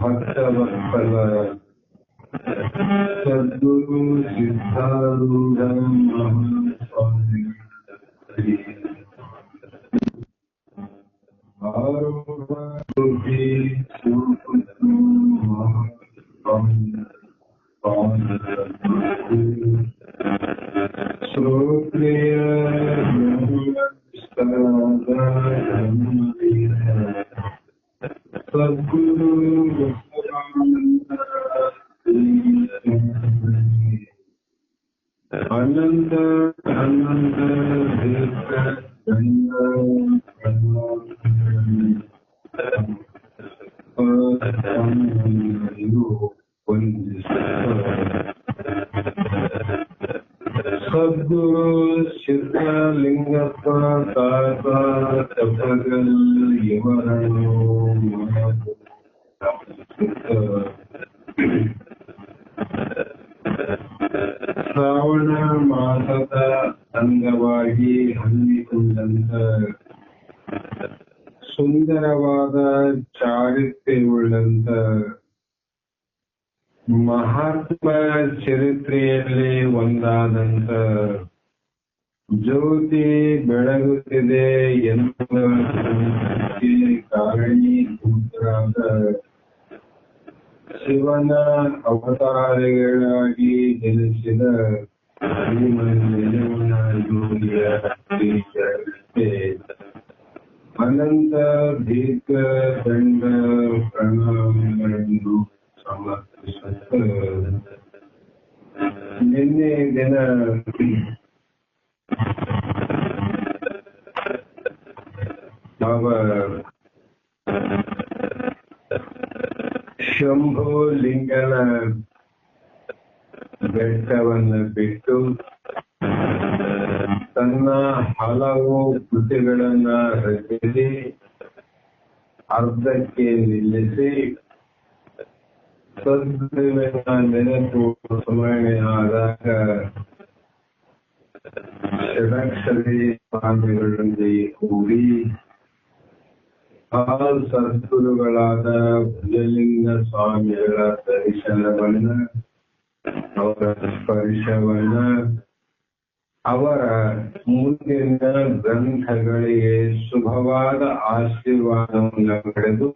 ಭಕ್ತವತ್ಸಲ ಸದ್ಗುರು ಸಿದ್ಧಾರೂಢ ಮಹಾಸ್ವಾಮಿ ಆರೋಗ್ಯ ಶ್ರೋತ್ರಿಯ ಸದ್ಗುರು ಅನಂತ ಅನಂತ ಸದ್ಗುರು ಸಿದ್ಧಲಿಂಗಪ್ಪ ತಾತ ತಪಗಲ್ ಇವರನ್ನು ಶ್ರಾವಣ ಮಾಸದ ಅಂಗವಾಗಿ ಹಮ್ಮಿಕೊಂಡಂತ ಸುಂದರವಾದ ಚಾರಿತ್ರ್ಯವುಳ್ಳಂತ ಮಹಾತ್ಮ ಚರಿತ್ರೆಯಲ್ಲಿ ಒಂದಾದಂತ ಜ್ಯೋತಿ ಬೆಳಗುತ್ತಿದೆ ಎನ್ನುವ ಕಾರಣೀಭೂತರಾದ ಶಿವನ ಅವತಾರಗಳಾಗಿ ಜನಿಸಿದ ಶ್ರೀಮನ್ ಯೋಗಿಯ ಶ್ರೀಚರಣಕ್ಕೆ ಅನಂತ ದೀರ್ಘ ದಂಡ ಪ್ರಣಾಮಗಳನ್ನು ಸಮರ್ಪಿಸುತ್ತ ನಿನ್ನೆ ದಿನ ಶಂಭುಲಿಂಗನ ಬೆಟ್ಟವನ್ನು ಬಿಟ್ಟು ತನ್ನ ಹಲವು ಕೃತಿಗಳನ್ನ ರಚಿಸಿ ಅರ್ಧಕ್ಕೆ ನಿಲ್ಲಿಸಿ ಸದ್ಗುರುವಿನ ನೆನಪು ಸ್ಮರಣೆ ಆದಾಗ ಷಡಕ್ಷರಿ ಸ್ವಾಮಿಗಳೊಂದಿಗೆ ಕೂಡಿ ಆ ಸದ್ಗುರುಗಳಾದ ಭುಜಲಿಂಗ ಸ್ವಾಮಿಗಳ ದರ್ಶನವನ್ನ ಅವರ ಸ್ಪರ್ಶವನ್ನ ಅವರ ಮುಂದಿನ ಗ್ರಂಥಗಳಿಗೆ ಶುಭವಾದ ಆಶೀರ್ವಾದವನ್ನು ಪಡೆದು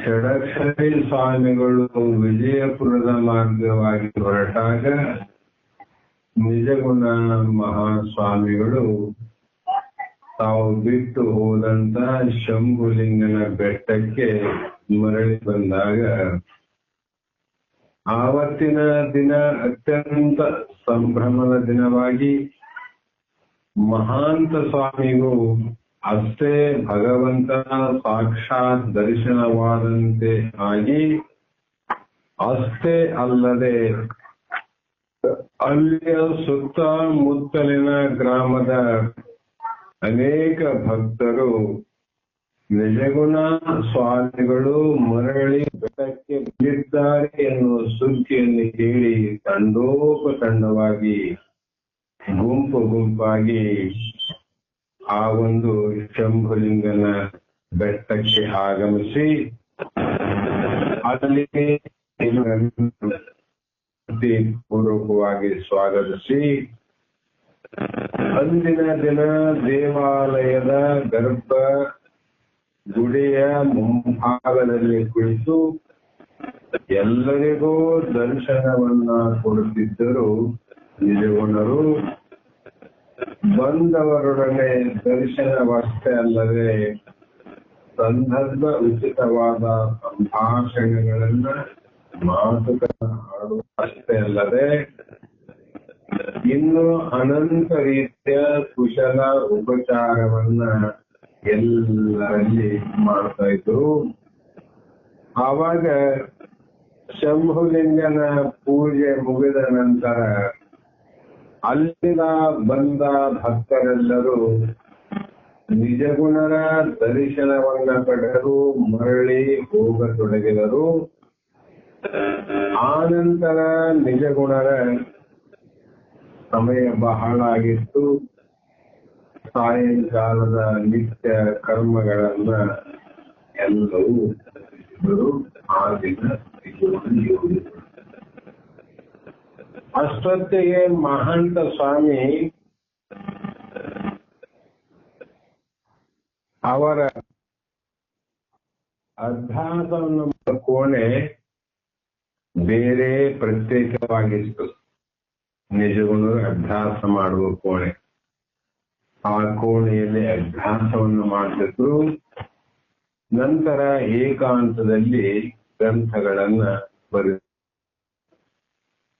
ಷಡಕ್ಷರಿ ಸ್ವಾಮಿಗಳು ವಿಜಯಪುರದ ಮಾರ್ಗವಾಗಿ ಹೊರಟಾಗ ನಿಜಗುಣ ಮಹಾಸ್ವಾಮಿಗಳು ತಾವು ಬಿಟ್ಟು ಹೋದಂತ ಶಂಭುಲಿಂಗನ ಬೆಟ್ಟಕ್ಕೆ ಮರಳಿ ಬಂದಾಗ ಆವತ್ತಿನ ದಿನ ಅತ್ಯಂತ ಸಂಭ್ರಮದ ದಿನವಾಗಿ ಮಹಾಂತ ಸ್ವಾಮಿಗೂ ಅಷ್ಟೇ ಭಗವಂತನ ಸಾಕ್ಷಾತ್ ದರ್ಶನವಾದಂತೆ ಆಗಿ ಅಷ್ಟೇ ಅಲ್ಲದೆ ಅಲ್ಲಿಯ ಸುತ್ತಮುತ್ತಲಿನ ಗ್ರಾಮದ ಅನೇಕ ಭಕ್ತರು ನಿಜಗುಣ ಸ್ವಾಮಿಗಳು ಮರಳಿ ಬೆಟ್ಟಕ್ಕೆ ಬಂದಿದ್ದಾರೆ ಎನ್ನುವ ಸುದ್ದಿಯನ್ನು ಕೇಳಿ ತಂಡೋಪತಂಡವಾಗಿ ಗುಂಪು ಗುಂಪಾಗಿ ಆ ಒಂದು ಶಂಭುಲಿಂಗನ ಬೆಟ್ಟಕ್ಕೆ ಆಗಮಿಸಿ ಅಲ್ಲಿ ಪೂರ್ವಕವಾಗಿ ಸ್ವಾಗತಿಸಿ ಅಂದಿನ ದಿನ ದೇವಾಲಯದ ಗರ್ಭ ಗುಡಿಯ ಮುಂಭಾಗದಲ್ಲಿ ಕುಳಿತು ಎಲ್ಲರಿಗೂ ದರ್ಶನವನ್ನ ಕೊಡುತ್ತಿದ್ದರು ನಿಜಗುಣರು. ಬಂದವರೊಡನೆ ದರ್ಶನವಷ್ಟೇ ಅಲ್ಲದೆ ಸಂದರ್ಭ ಉಚಿತವಾದ ಸಂಭಾಷಣೆಗಳನ್ನ ಮಾತುಕತೆ ಆಡುವ ಅಷ್ಟೇ ಅಲ್ಲದೆ ಇನ್ನು ಅನಂತ ರೀತಿಯ ಕುಶಲ ಉಪಚಾರವನ್ನ ಎಲ್ಲರಲ್ಲಿ ಮಾಡ್ತಾ ಇದ್ರು. ಆವಾಗ ಶಂಭುಲಿಂಗನ ಪೂಜೆ ಮುಗಿದ ನಂತರ ಅಲ್ಲಿನ ಬಂದ ಭಕ್ತರೆಲ್ಲರೂ ನಿಜಗುಣರ ದರ್ಶನವನ್ನ ಪಡೆದು ಮರಳಿ ಹೋಗತೊಡಗಿದರು. ಆನಂತರ ನಿಜಗುಣರ ಸಮಯ ಬಹಳ ಆಗಿತ್ತು. ಸಾಯಂಕಾಲದ ನಿತ್ಯ ಕರ್ಮಗಳನ್ನ ಎಲ್ಲವೂ ಇವರು ಆ ದಿನ ಯೋಗಿಗಳು. ಅಷ್ಟೊತ್ತಿಗೆ ಮಹಾಂತ ಸ್ವಾಮಿ ಅವರ ಅಭ್ಯಾಸವನ್ನು ಕೋಣೆ ಬೇರೆ ಪ್ರತ್ಯೇಕವಾಗಿತ್ತು. ನಿಜಗುಣ ಅಭ್ಯಾಸ ಮಾಡುವ ಕೋಣೆ. ಆ ಕೋಣೆಯಲ್ಲಿ ಅಭ್ಯಾಸವನ್ನು ಮಾಡ್ತಿದ್ರು. ನಂತರ ಏಕಾಂತದಲ್ಲಿ ಗ್ರಂಥಗಳನ್ನ ಬರೆದ.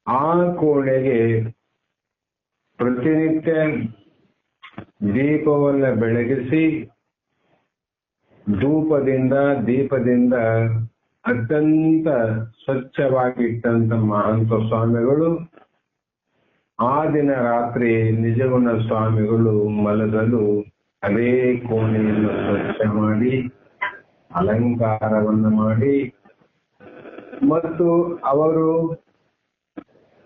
ಆ ಕೋಣೆಗೆ ಪ್ರತಿನಿತ್ಯ ದೀಪವನ್ನು ಬೆಳಗಿಸಿ ದೀಪದಿಂದ ಅತ್ಯಂತ ಸ್ವಚ್ಛವಾಗಿಟ್ಟಂತ ಮಹಾಂತ ಸ್ವಾಮಿಗಳು ಆ ದಿನ ರಾತ್ರಿ ನಿಜಗುಣ ಸ್ವಾಮಿಗಳು ಮಲಗಲು ಅದೇ ಕೋಣೆಯನ್ನು ಸ್ವಚ್ಛ ಮಾಡಿ ಅಲಂಕಾರವನ್ನು ಮಾಡಿ ಮತ್ತು ಅವರು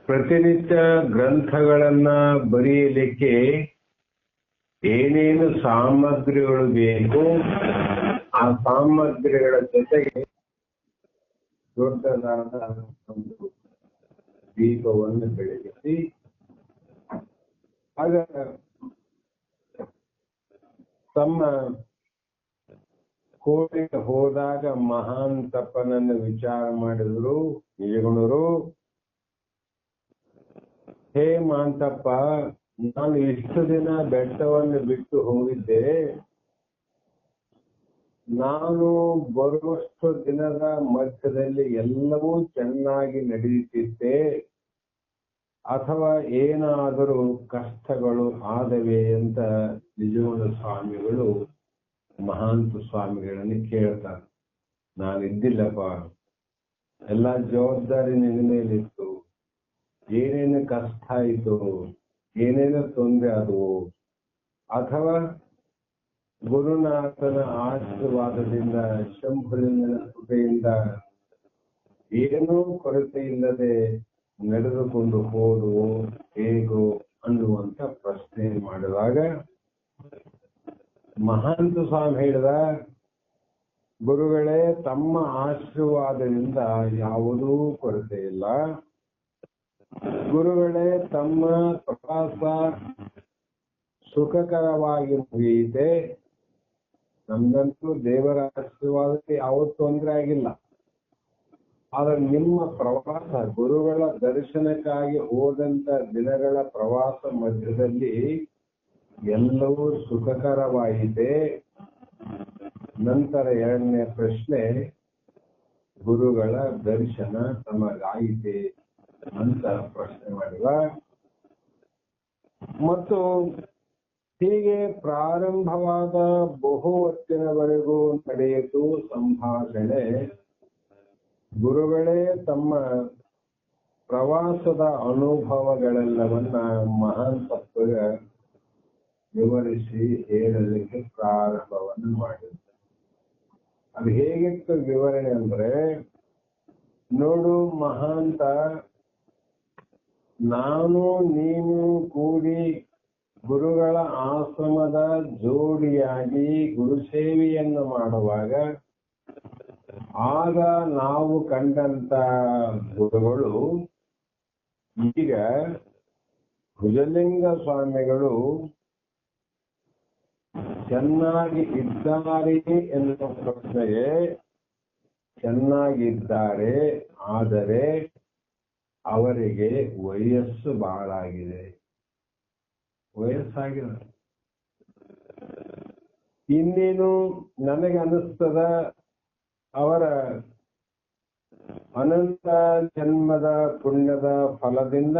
ಪ್ರತಿನಿತ್ಯ ಗ್ರಂಥಗಳನ್ನ ಬರೆಯಲಿಕ್ಕೆ ಏನೇನು ಸಾಮಗ್ರಿಗಳು ಬೇಕು ಆ ಸಾಮಗ್ರಿಗಳ ಜೊತೆಗೆ ದೊಡ್ಡದಾದ ಒಂದು ದೀಪವನ್ನು ಬೆಳಗಿಸಿ ಆಗ ತಮ್ಮ ಕೋಟೆಗೆ ಹೋದಾಗ ಮಹಾಂತಪ್ಪನನ್ನು ವಿಚಾರ ಮಾಡಿದ್ರು ನಿಜಗುಣರು. ಹೇ ಮಹಾಂತಪ್ಪ, ನಾನು ಇಷ್ಟು ದಿನ ಬೆಟ್ಟವನ್ನು ಬಿಟ್ಟು ಹೋಗಿದ್ದೆ. ನಾನು ಬರುವಷ್ಟು ದಿನದ ಮಧ್ಯದಲ್ಲಿ ಎಲ್ಲವೂ ಚೆನ್ನಾಗಿ ನಡೆಯುತ್ತಿದ್ದೆ ಅಥವಾ ಏನಾದರೂ ಕಷ್ಟಗಳು ಆದವೆ ಅಂತ ನಿಜಗುಣ ಸ್ವಾಮಿಗಳು ಮಹಾಂತ ಸ್ವಾಮಿಗಳನ್ನು ಕೇಳ್ತಾರೆ. ನಾನಿದ್ದಿಲ್ಲಪ್ಪ, ಎಲ್ಲ ಜವಾಬ್ದಾರಿ ನಿನ್ನ ಮೇಲಿತ್ತು. ಏನೇನು ಕಷ್ಟ ಆಯಿತು, ಏನೇನು ತೊಂದರೆ ಆದವು, ಅಥವಾ ಗುರುನಾಥನ ಆಶೀರ್ವಾದದಿಂದ ಶಂಭುಲಿಂಗನ ಕೃಪೆಯಿಂದ ಏನೂ ಕೊರತೆ ಇಲ್ಲದೆ ನಡೆದುಕೊಂಡು ಹೋದವು ಹೇಗೋ ಅನ್ನುವಂತ ಪ್ರಶ್ನೆ ಮಾಡಿದಾಗ ಮಹಾಂತ ಸ್ವಾಮಿ ಹೇಳಿದ, ಗುರುಗಳೇ, ತಮ್ಮ ಆಶೀರ್ವಾದದಿಂದ ಯಾವುದೂ ಕೊರತೆ ಇಲ್ಲ. ಗುರುಗಳೇ, ತಮ್ಮ ಪ್ರವಾಸ ಸುಖಕರವಾಗಿ ಮುಗಿಯಿತೆ. ನಮ್ದಂತೂ ದೇವರ ಆಶೀರ್ವಾದಕ್ಕೆ ಯಾವ ತೊಂದರೆ ಆಗಿಲ್ಲ. ಆದ್ರೆ ನಿಮ್ಮ ಪ್ರವಾಸ, ಗುರುಗಳ ದರ್ಶನಕ್ಕಾಗಿ ಹೋದಂತ ದಿನಗಳ ಪ್ರವಾಸ ಮಧ್ಯದಲ್ಲಿ ಎಲ್ಲವೂ ಸುಖಕರವಾಯಿತೆ. ನಂತರ ಎರಡನೇ ಪ್ರಶ್ನೆ, ಗುರುಗಳ ದರ್ಶನ ತಮಗಾಯಿತೆ ಅಂತ ಪ್ರಶ್ನೆ ಮಾಡಿದ. ಮತ್ತು ಹೀಗೆ ಪ್ರಾರಂಭವಾದ ಬಹು ಹೊತ್ತಿನವರೆಗೂ ನಡೆಯಿತು ಸಂಭಾಷಣೆ. ಗುರುಗಳೇ ತಮ್ಮ ಪ್ರವಾಸದ ಅನುಭವಗಳೆಲ್ಲವನ್ನ ಮಹಾಂತಪ್ಪಗ ವಿವರಿಸಿ ಹೇಳಲಿಕ್ಕೆ ಪ್ರಾರಂಭವನ್ನು ಮಾಡಿದ್ರು. ಅದು ಹೇಗಿತ್ತು ವಿವರಣೆ ಅಂದ್ರೆ, ನೋಡು ಮಹಾಂತ, ನಾನು ನೀನು ಕೂಡಿ ಗುರುಗಳ ಆಶ್ರಮದ ಜೋಡಿಯಾಗಿ ಗುರುಸೇವೆಯನ್ನು ಮಾಡುವಾಗ ಆಗ ನಾವು ಕಂಡಂತ ಗುರುಗಳು ಈಗ ಭುಜಲಿಂಗ ಸ್ವಾಮಿಗಳು ಚೆನ್ನಾಗಿ ಇದ್ದಾರೆ ಎನ್ನುವ ಪ್ರಶ್ನೆಗೆ ಚೆನ್ನಾಗಿದ್ದಾರೆ, ಆದರೆ ಅವರಿಗೆ ವಯಸ್ಸು ಬಹಳ ಆಗಿದೆ. ವಯಸ್ಸಾಗಿದೆ. ಇನ್ನೇನು ನನಗೆ ಅನಿಸ್ತದ ಅವರ ಅನಂತ ಜನ್ಮದ ಪುಣ್ಯದ ಫಲದಿಂದ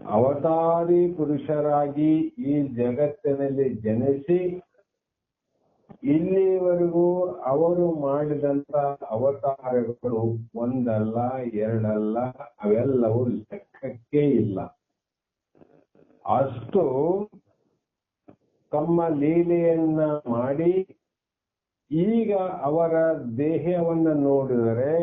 ಅವತಾರಿ ಪುರುಷರಾಗಿ ಈ ಜಗತ್ತಿನಲ್ಲಿ ಜನಿಸಿ ಇಲ್ಲಿವರೆಗೂ ಅವರು ಮಾಡಿದಂತ ಅವತಾರಗಳು ಒಂದಲ್ಲ ಎರಡಲ್ಲ, ಅವೆಲ್ಲವೂ ಲೆಕ್ಕಕ್ಕೆ ಇಲ್ಲ. ಅಷ್ಟು ತಮ್ಮ ಲೀಲೆಯನ್ನ ಮಾಡಿ ಈಗ ಅವರ ದೇಹವನ್ನ ನೋಡಿದರೆ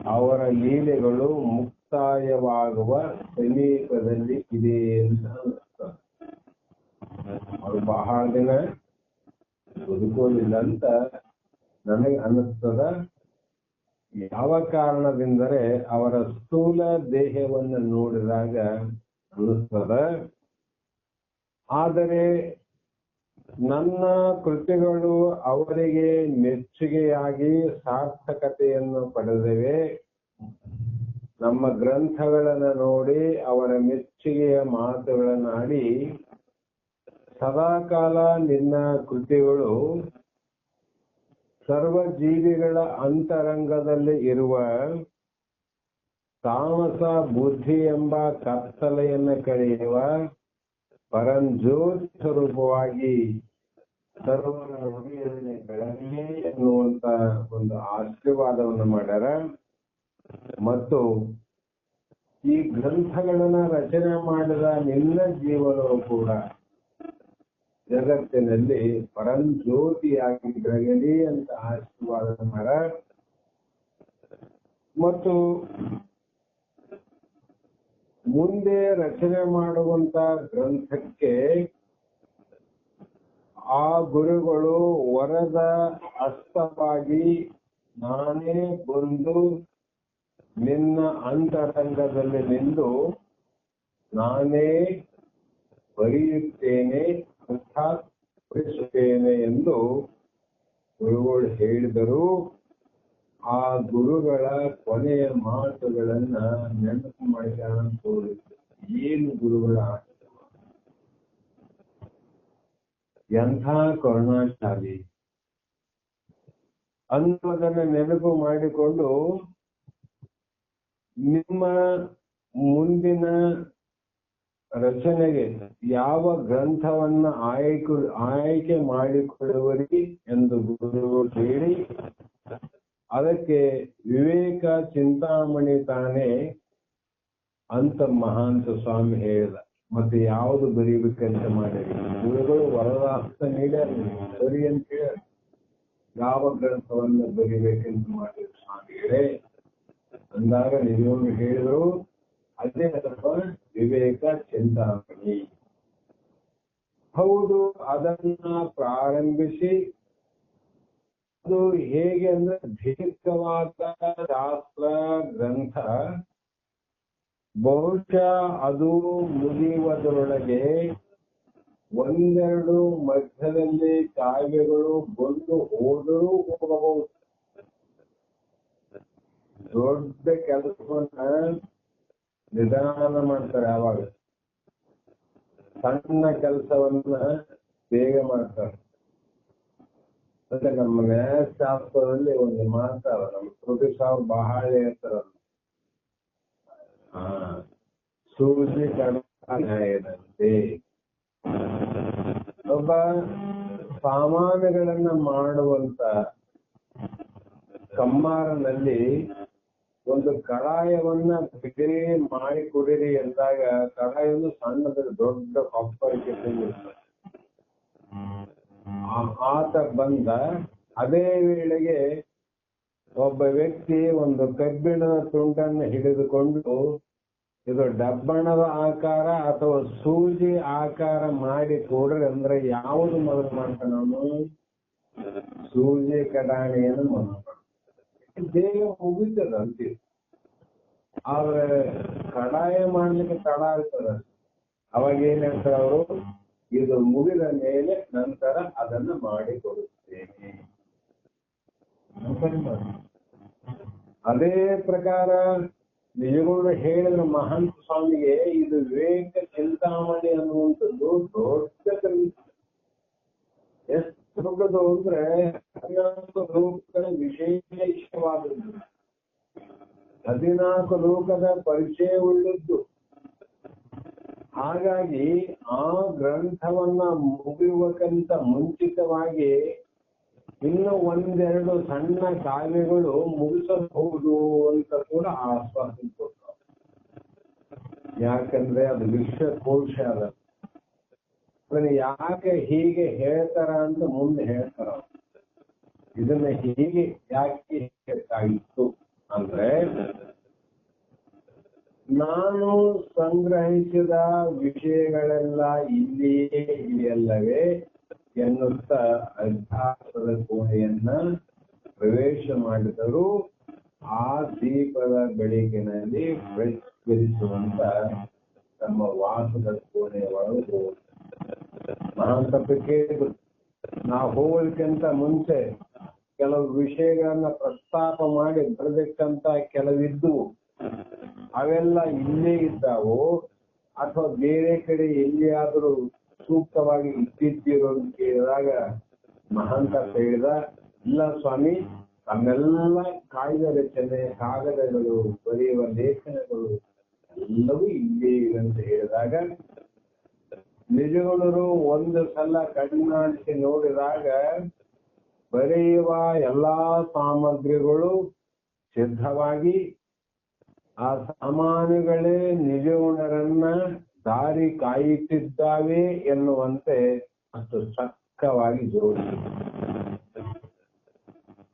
ಅವರ ಲೀಲೆಗಳು ಮುಕ್ತಾಯವಾಗುವ ಸಮೀಪದಲ್ಲಿ ಇದೆ ಅಂತ ಅನಿಸ್ತದೆ. ಅವರು ಬಹಳ ದಿನ ಬದುಕೋದಿಲ್ಲ ಅಂತ ನನಗೆ ಅನ್ನಿಸ್ತದ. ಯಾವ ಕಾರಣದಿಂದರೆ ಅವರ ಸ್ಥೂಲ ದೇಹವನ್ನು ನೋಡಿದಾಗ ಅನ್ನಿಸ್ತದ. ಆದರೆ ನನ್ನ ಕೃತಿಗಳು ಅವರಿಗೆ ಮೆಚ್ಚುಗೆಯಾಗಿ ಸಾರ್ಥಕತೆಯನ್ನು ಪಡೆದಿವೆ. ನಮ್ಮ ಗ್ರಂಥಗಳನ್ನು ನೋಡಿ ಅವರ ಮೆಚ್ಚುಗೆಯ ಮಾತುಗಳನ್ನಾಡಿ, ಸದಾಕಾಲ ನಿನ್ನ ಕೃತಿಗಳು ಸರ್ವಜೀವಿಗಳ ಅಂತರಂಗದಲ್ಲಿ ಇರುವ ತಾಮಸ ಬುದ್ಧಿ ಎಂಬ ಕತ್ತಲೆಯನ್ನು ಕಳೆಯುವ ಪರಂಜ್ಯೋತಿ ಸ್ವರೂಪವಾಗಿ ಸರ್ವರ ಹೃದಯದಲ್ಲಿ ಬೆಳಗಲಿ ಎನ್ನುವಂತ ಒಂದು ಆಶೀರ್ವಾದವನ್ನು ಮಾಡ್ಯಾರ. ಮತ್ತು ಈ ಗ್ರಂಥಗಳನ್ನ ರಚನೆ ಮಾಡಿದ ನಿನ್ನ ಜೀವನವು ಕೂಡ ಜಗತ್ತಿನಲ್ಲಿ ಪರಂಜ್ಯೋತಿಯಾಗಿ ಬೆಳಗಲಿ ಅಂತ ಆಶೀರ್ವಾದ ಮಾಡ. ಮತ್ತು ಮುಂದೆ ರಚನೆ ಮಾಡುವಂತ ಗ್ರಂಥಕ್ಕೆ ಆ ಗುರುಗಳು ವರದ ಹಸ್ತವಾಗಿ ನಾನೇ ಬಂದು ನಿನ್ನ ಅಂತರಂಗದಲ್ಲಿ ನಿಂದು ನಾನೇ ಬರೆಯುತ್ತೇನೆ ಅರ್ಥಾತ್ ಬರೆಸುತ್ತೇನೆ ಎಂದು ಗುರುಗಳು ಹೇಳಿದರು. ಆ ಗುರುಗಳ ಕೊನೆಯ ಮಾತುಗಳನ್ನ ನೆನಪು ಮಾಡಿದ ತೋರಿತು. ಏನು ಗುರುಗಳ ಎಂಥ ಕರುಣಾಶಾಲಿ ಅನ್ನೋದನ್ನ ನೆನಪು ಮಾಡಿಕೊಂಡು ನಿಮ್ಮ ಮುಂದಿನ ರಚನೆಗೆ ಯಾವ ಗ್ರಂಥವನ್ನ ಆಯ್ಕೆ ಮಾಡಿಕೊಳ್ಳುವರಿ ಎಂದು ಗುರುಗಳು ಹೇಳಿ, ಅದಕ್ಕೆ ವಿವೇಕ ಚಿಂತಾಮಣಿ ತಾನೇ ಅಂತ ಮಹಾಂತ ಸ್ವಾಮಿ ಹೇಳಿದ. ಮತ್ತೆ ಯಾವುದು ಬರೀಬೇಕಂತ ಮಾಡಿರಿ ಗುರುಗಳು ವರದಾಸ್ತ ನೀಡ್ಯಾರ, ಬರಿ ಅಂತ ಹೇಳ. ಯಾವ ಗ್ರಂಥವನ್ನ ಬರಿಬೇಕಂತ ಮಾಡಿರಿ ಸ್ವಾಮಿಗಳೇ ಅಂದಾಗ ನಿಜವನ್ನು ಹೇಳಿದ್ರು. ಅದೇ ಅಥವಾ ವಿವೇಕ ಚಿಂತಾಮಣಿ. ಹೌದು, ಅದನ್ನ ಪ್ರಾರಂಭಿಸಿ ಅದು ಹೇಗೆ ಅಂದ್ರೆ ದೀರ್ಘವಾದ ಶಾಸ್ತ್ರ ಗ್ರಂಥ. ಬಹುಶಃ ಅದು ಮುಗಿಯುವುದರೊಳಗೆ ಒಂದೆರಡು ಮಧ್ಯದಲ್ಲಿ ಕಾವ್ಯಗಳು ಬಂದು ಹೋದರೂ ಹೋಗಬಹುದು. ದೊಡ್ಡ ಕೆಲಸವನ್ನ ನಿಧಾನ ಮಾಡ್ತಾರೆ, ಯಾವಾಗ ಸಣ್ಣ ಕೆಲಸವನ್ನ ಬೇಗ ಮಾಡ್ತಾರೆ. ಮತ್ತೆ ನಮ್ಮ ನ್ಯಾಯಶಾಸ್ತ್ರದಲ್ಲಿ ಒಂದು ಮಾತಾಡ, ನಮ್ಮ ಕೃತಿ ಸಾವು ಬಹಳ ಹೇಳ್ತಾರ, ಸೂಜಿ ನ್ಯಾಯದಂತೆ. ಒಬ್ಬ ಸಾಮಾನುಗಳನ್ನ ಮಾಡುವಂತ ಕಮ್ಮಾರನಲ್ಲಿ ಒಂದು ಕಡಾಯವನ್ನ ಬಿಡಿ ಮಾಡಿ ಕೊಡಿರಿ ಎಂದಾಗ ಕಡಾಯನ್ನು ಸಣ್ಣದ ದೊಡ್ಡ ಕೊಪ್ಪರಿಗೆ ತಂದಿರ್ತಾರೆ. ಆತ ಬಂದ ಅದೇ ವೇಳೆಗೆ ಒಬ್ಬ ವ್ಯಕ್ತಿ ಒಂದು ಕಬ್ಬಿಣದ ತುಂಡನ್ನು ಹಿಡಿದುಕೊಂಡು ಇದು ಡಬ್ಬಣದ ಆಕಾರ ಅಥವಾ ಸೂಜಿ ಆಕಾರ ಮಾಡಿ ಕೊಡ್ರಿ ಅಂದ್ರೆ ಯಾವುದು ಮೊದಲು ಮಾಡ್ತಾನೆ ಅವನು? ಸೂಜಿ ಕಡಾಣಿಯನ್ನು ಮೊದಲು ಮಾಡ್ತಾನೆ. ದೇಹ ಮುಗಿತದ ಅಂತೀವಿ, ಆದ್ರೆ ಕಡಾಯ ಮಾಡ್ಲಿಕ್ಕೆ ತಡ ಆಗ್ತದ. ಅವಾಗ ಏನ್ ಹೇಳ್ತಾರೆ ಅವರು, ಇದು ಮುಗಿದ ಮೇಲೆ ನಂತರ ಅದನ್ನ ಮಾಡಿಕೊಡುತ್ತೇನೆ. ಅದೇ ಪ್ರಕಾರ ನಿಜಗಳು ಹೇಳಿದ್ರು ಮಹಾಂತ ಸ್ವಾಮಿಗೆ, ಇದು ವಿವೇಕ ಚಿಂತಾಮಣಿ ಅನ್ನುವಂಥದ್ದು ದೊಡ್ಡ ಗ್ರಂಥ. ಎಷ್ಟು ದೊಡ್ಡದು ಅಂದ್ರೆ 14 ಲೋಕಗಳ ವಿಶೇಷವಾದದ್ದು, 14 ಲೋಕದ ಪರಿಚಯ ಉಳ್ಳದ್ದು. ಹಾಗಾಗಿ ಆ ಗ್ರಂಥವನ್ನ ಮುಗಿಯುವಕ್ಕಿಂತ ಮುಂಚಿತವಾಗಿ ಇನ್ನು ಒಂದೆರಡು ಸಣ್ಣ ಕಾವ್ಯಗಳು ಮುಗಿಸಬಹುದು ಅಂತ ಕೂಡ ಆಶ್ವಾಸನೆ ಕೊಡ್ತಾರೆ. ಯಾಕಂದ್ರೆ ಅದು ವಿಶ್ವಕೋಶ ಅದ. ಅದನ್ನ ಯಾಕೆ ಹೀಗೆ ಹೇಳ್ತಾರ ಅಂತ ಮುಂದೆ ಹೇಳ್ತಾರ. ಇದನ್ನ ಹೀಗೆ ಯಾಕೆ ಹೇಳ್ಬೇಕಾಗಿತ್ತು ಅಂದ್ರೆ, ನಾನು ಸಂಗ್ರಹಿಸಿದ ವಿಷಯಗಳೆಲ್ಲ ಇಲ್ಲಿಯೇ ಇದೆಯಲ್ಲವೇ ಎನ್ನುತ್ತಾ ಅಧ್ಯಾಸದ ಕೋಣೆಯನ್ನ ಪ್ರವೇಶ ಮಾಡಿದರೂ ಆ ದೀಪದ ಬೆಳಕಿನಲ್ಲಿ ಪ್ರಜ್ವಲಿಸುವಂತ ತಮ್ಮ ವಾಸದ ಕೋಣೆಯ ಒಳಗೆ ಮಹಾಂತಪಕ್ಕೆ ನಾವು ಹೋಗೋದಕ್ಕಿಂತ ಮುಂಚೆ ಕೆಲವು ವಿಷಯಗಳನ್ನ ಪ್ರಸ್ತಾಪ ಮಾಡಿ ಬರಬೇಕಂತ ಕೆಲವಿದ್ದು ಅವೆಲ್ಲ ಇಲ್ಲೇ ಇದ್ದಾವು ಅಥವಾ ಬೇರೆ ಕಡೆ ಎಲ್ಲಿಯಾದರೂ ಸೂಕ್ತವಾಗಿ ಇದ್ದಿರೋ ಕೇಳಿದಾಗ ಮಹಾಂತ ಹೇಳಿದ, ಇಲ್ಲ ಸ್ವಾಮಿ, ತಮ್ಮೆಲ್ಲ ಕಾಯ್ದ ರಚನೆ, ಕಾಗದಗಳು, ಬರೆಯುವ ಲೇಖನಗಳು ಎಲ್ಲವೂ ಇಲ್ಲೇ ಇವೆ ಅಂತ ಹೇಳಿದಾಗ ನಿಜಗುಣರು ಒಂದು ಸಲ ಕಣ್ಣಾಡಿಸಿ ನೋಡಿದಾಗ ಬರೆಯುವ ಎಲ್ಲಾ ಸಾಮಗ್ರಿಗಳು ಸಿದ್ಧವಾಗಿ ಆ ಸಾಮಾನುಗಳೇ ನಿಜಗುಣರನ್ನ ದಾರಿ ಕಾಯುತ್ತಿದ್ದಾವೆ ಎನ್ನುವಂತೆ ಅಷ್ಟು ಚಕ್ಕವಾಗಿ ಜೋಡಿಸಿ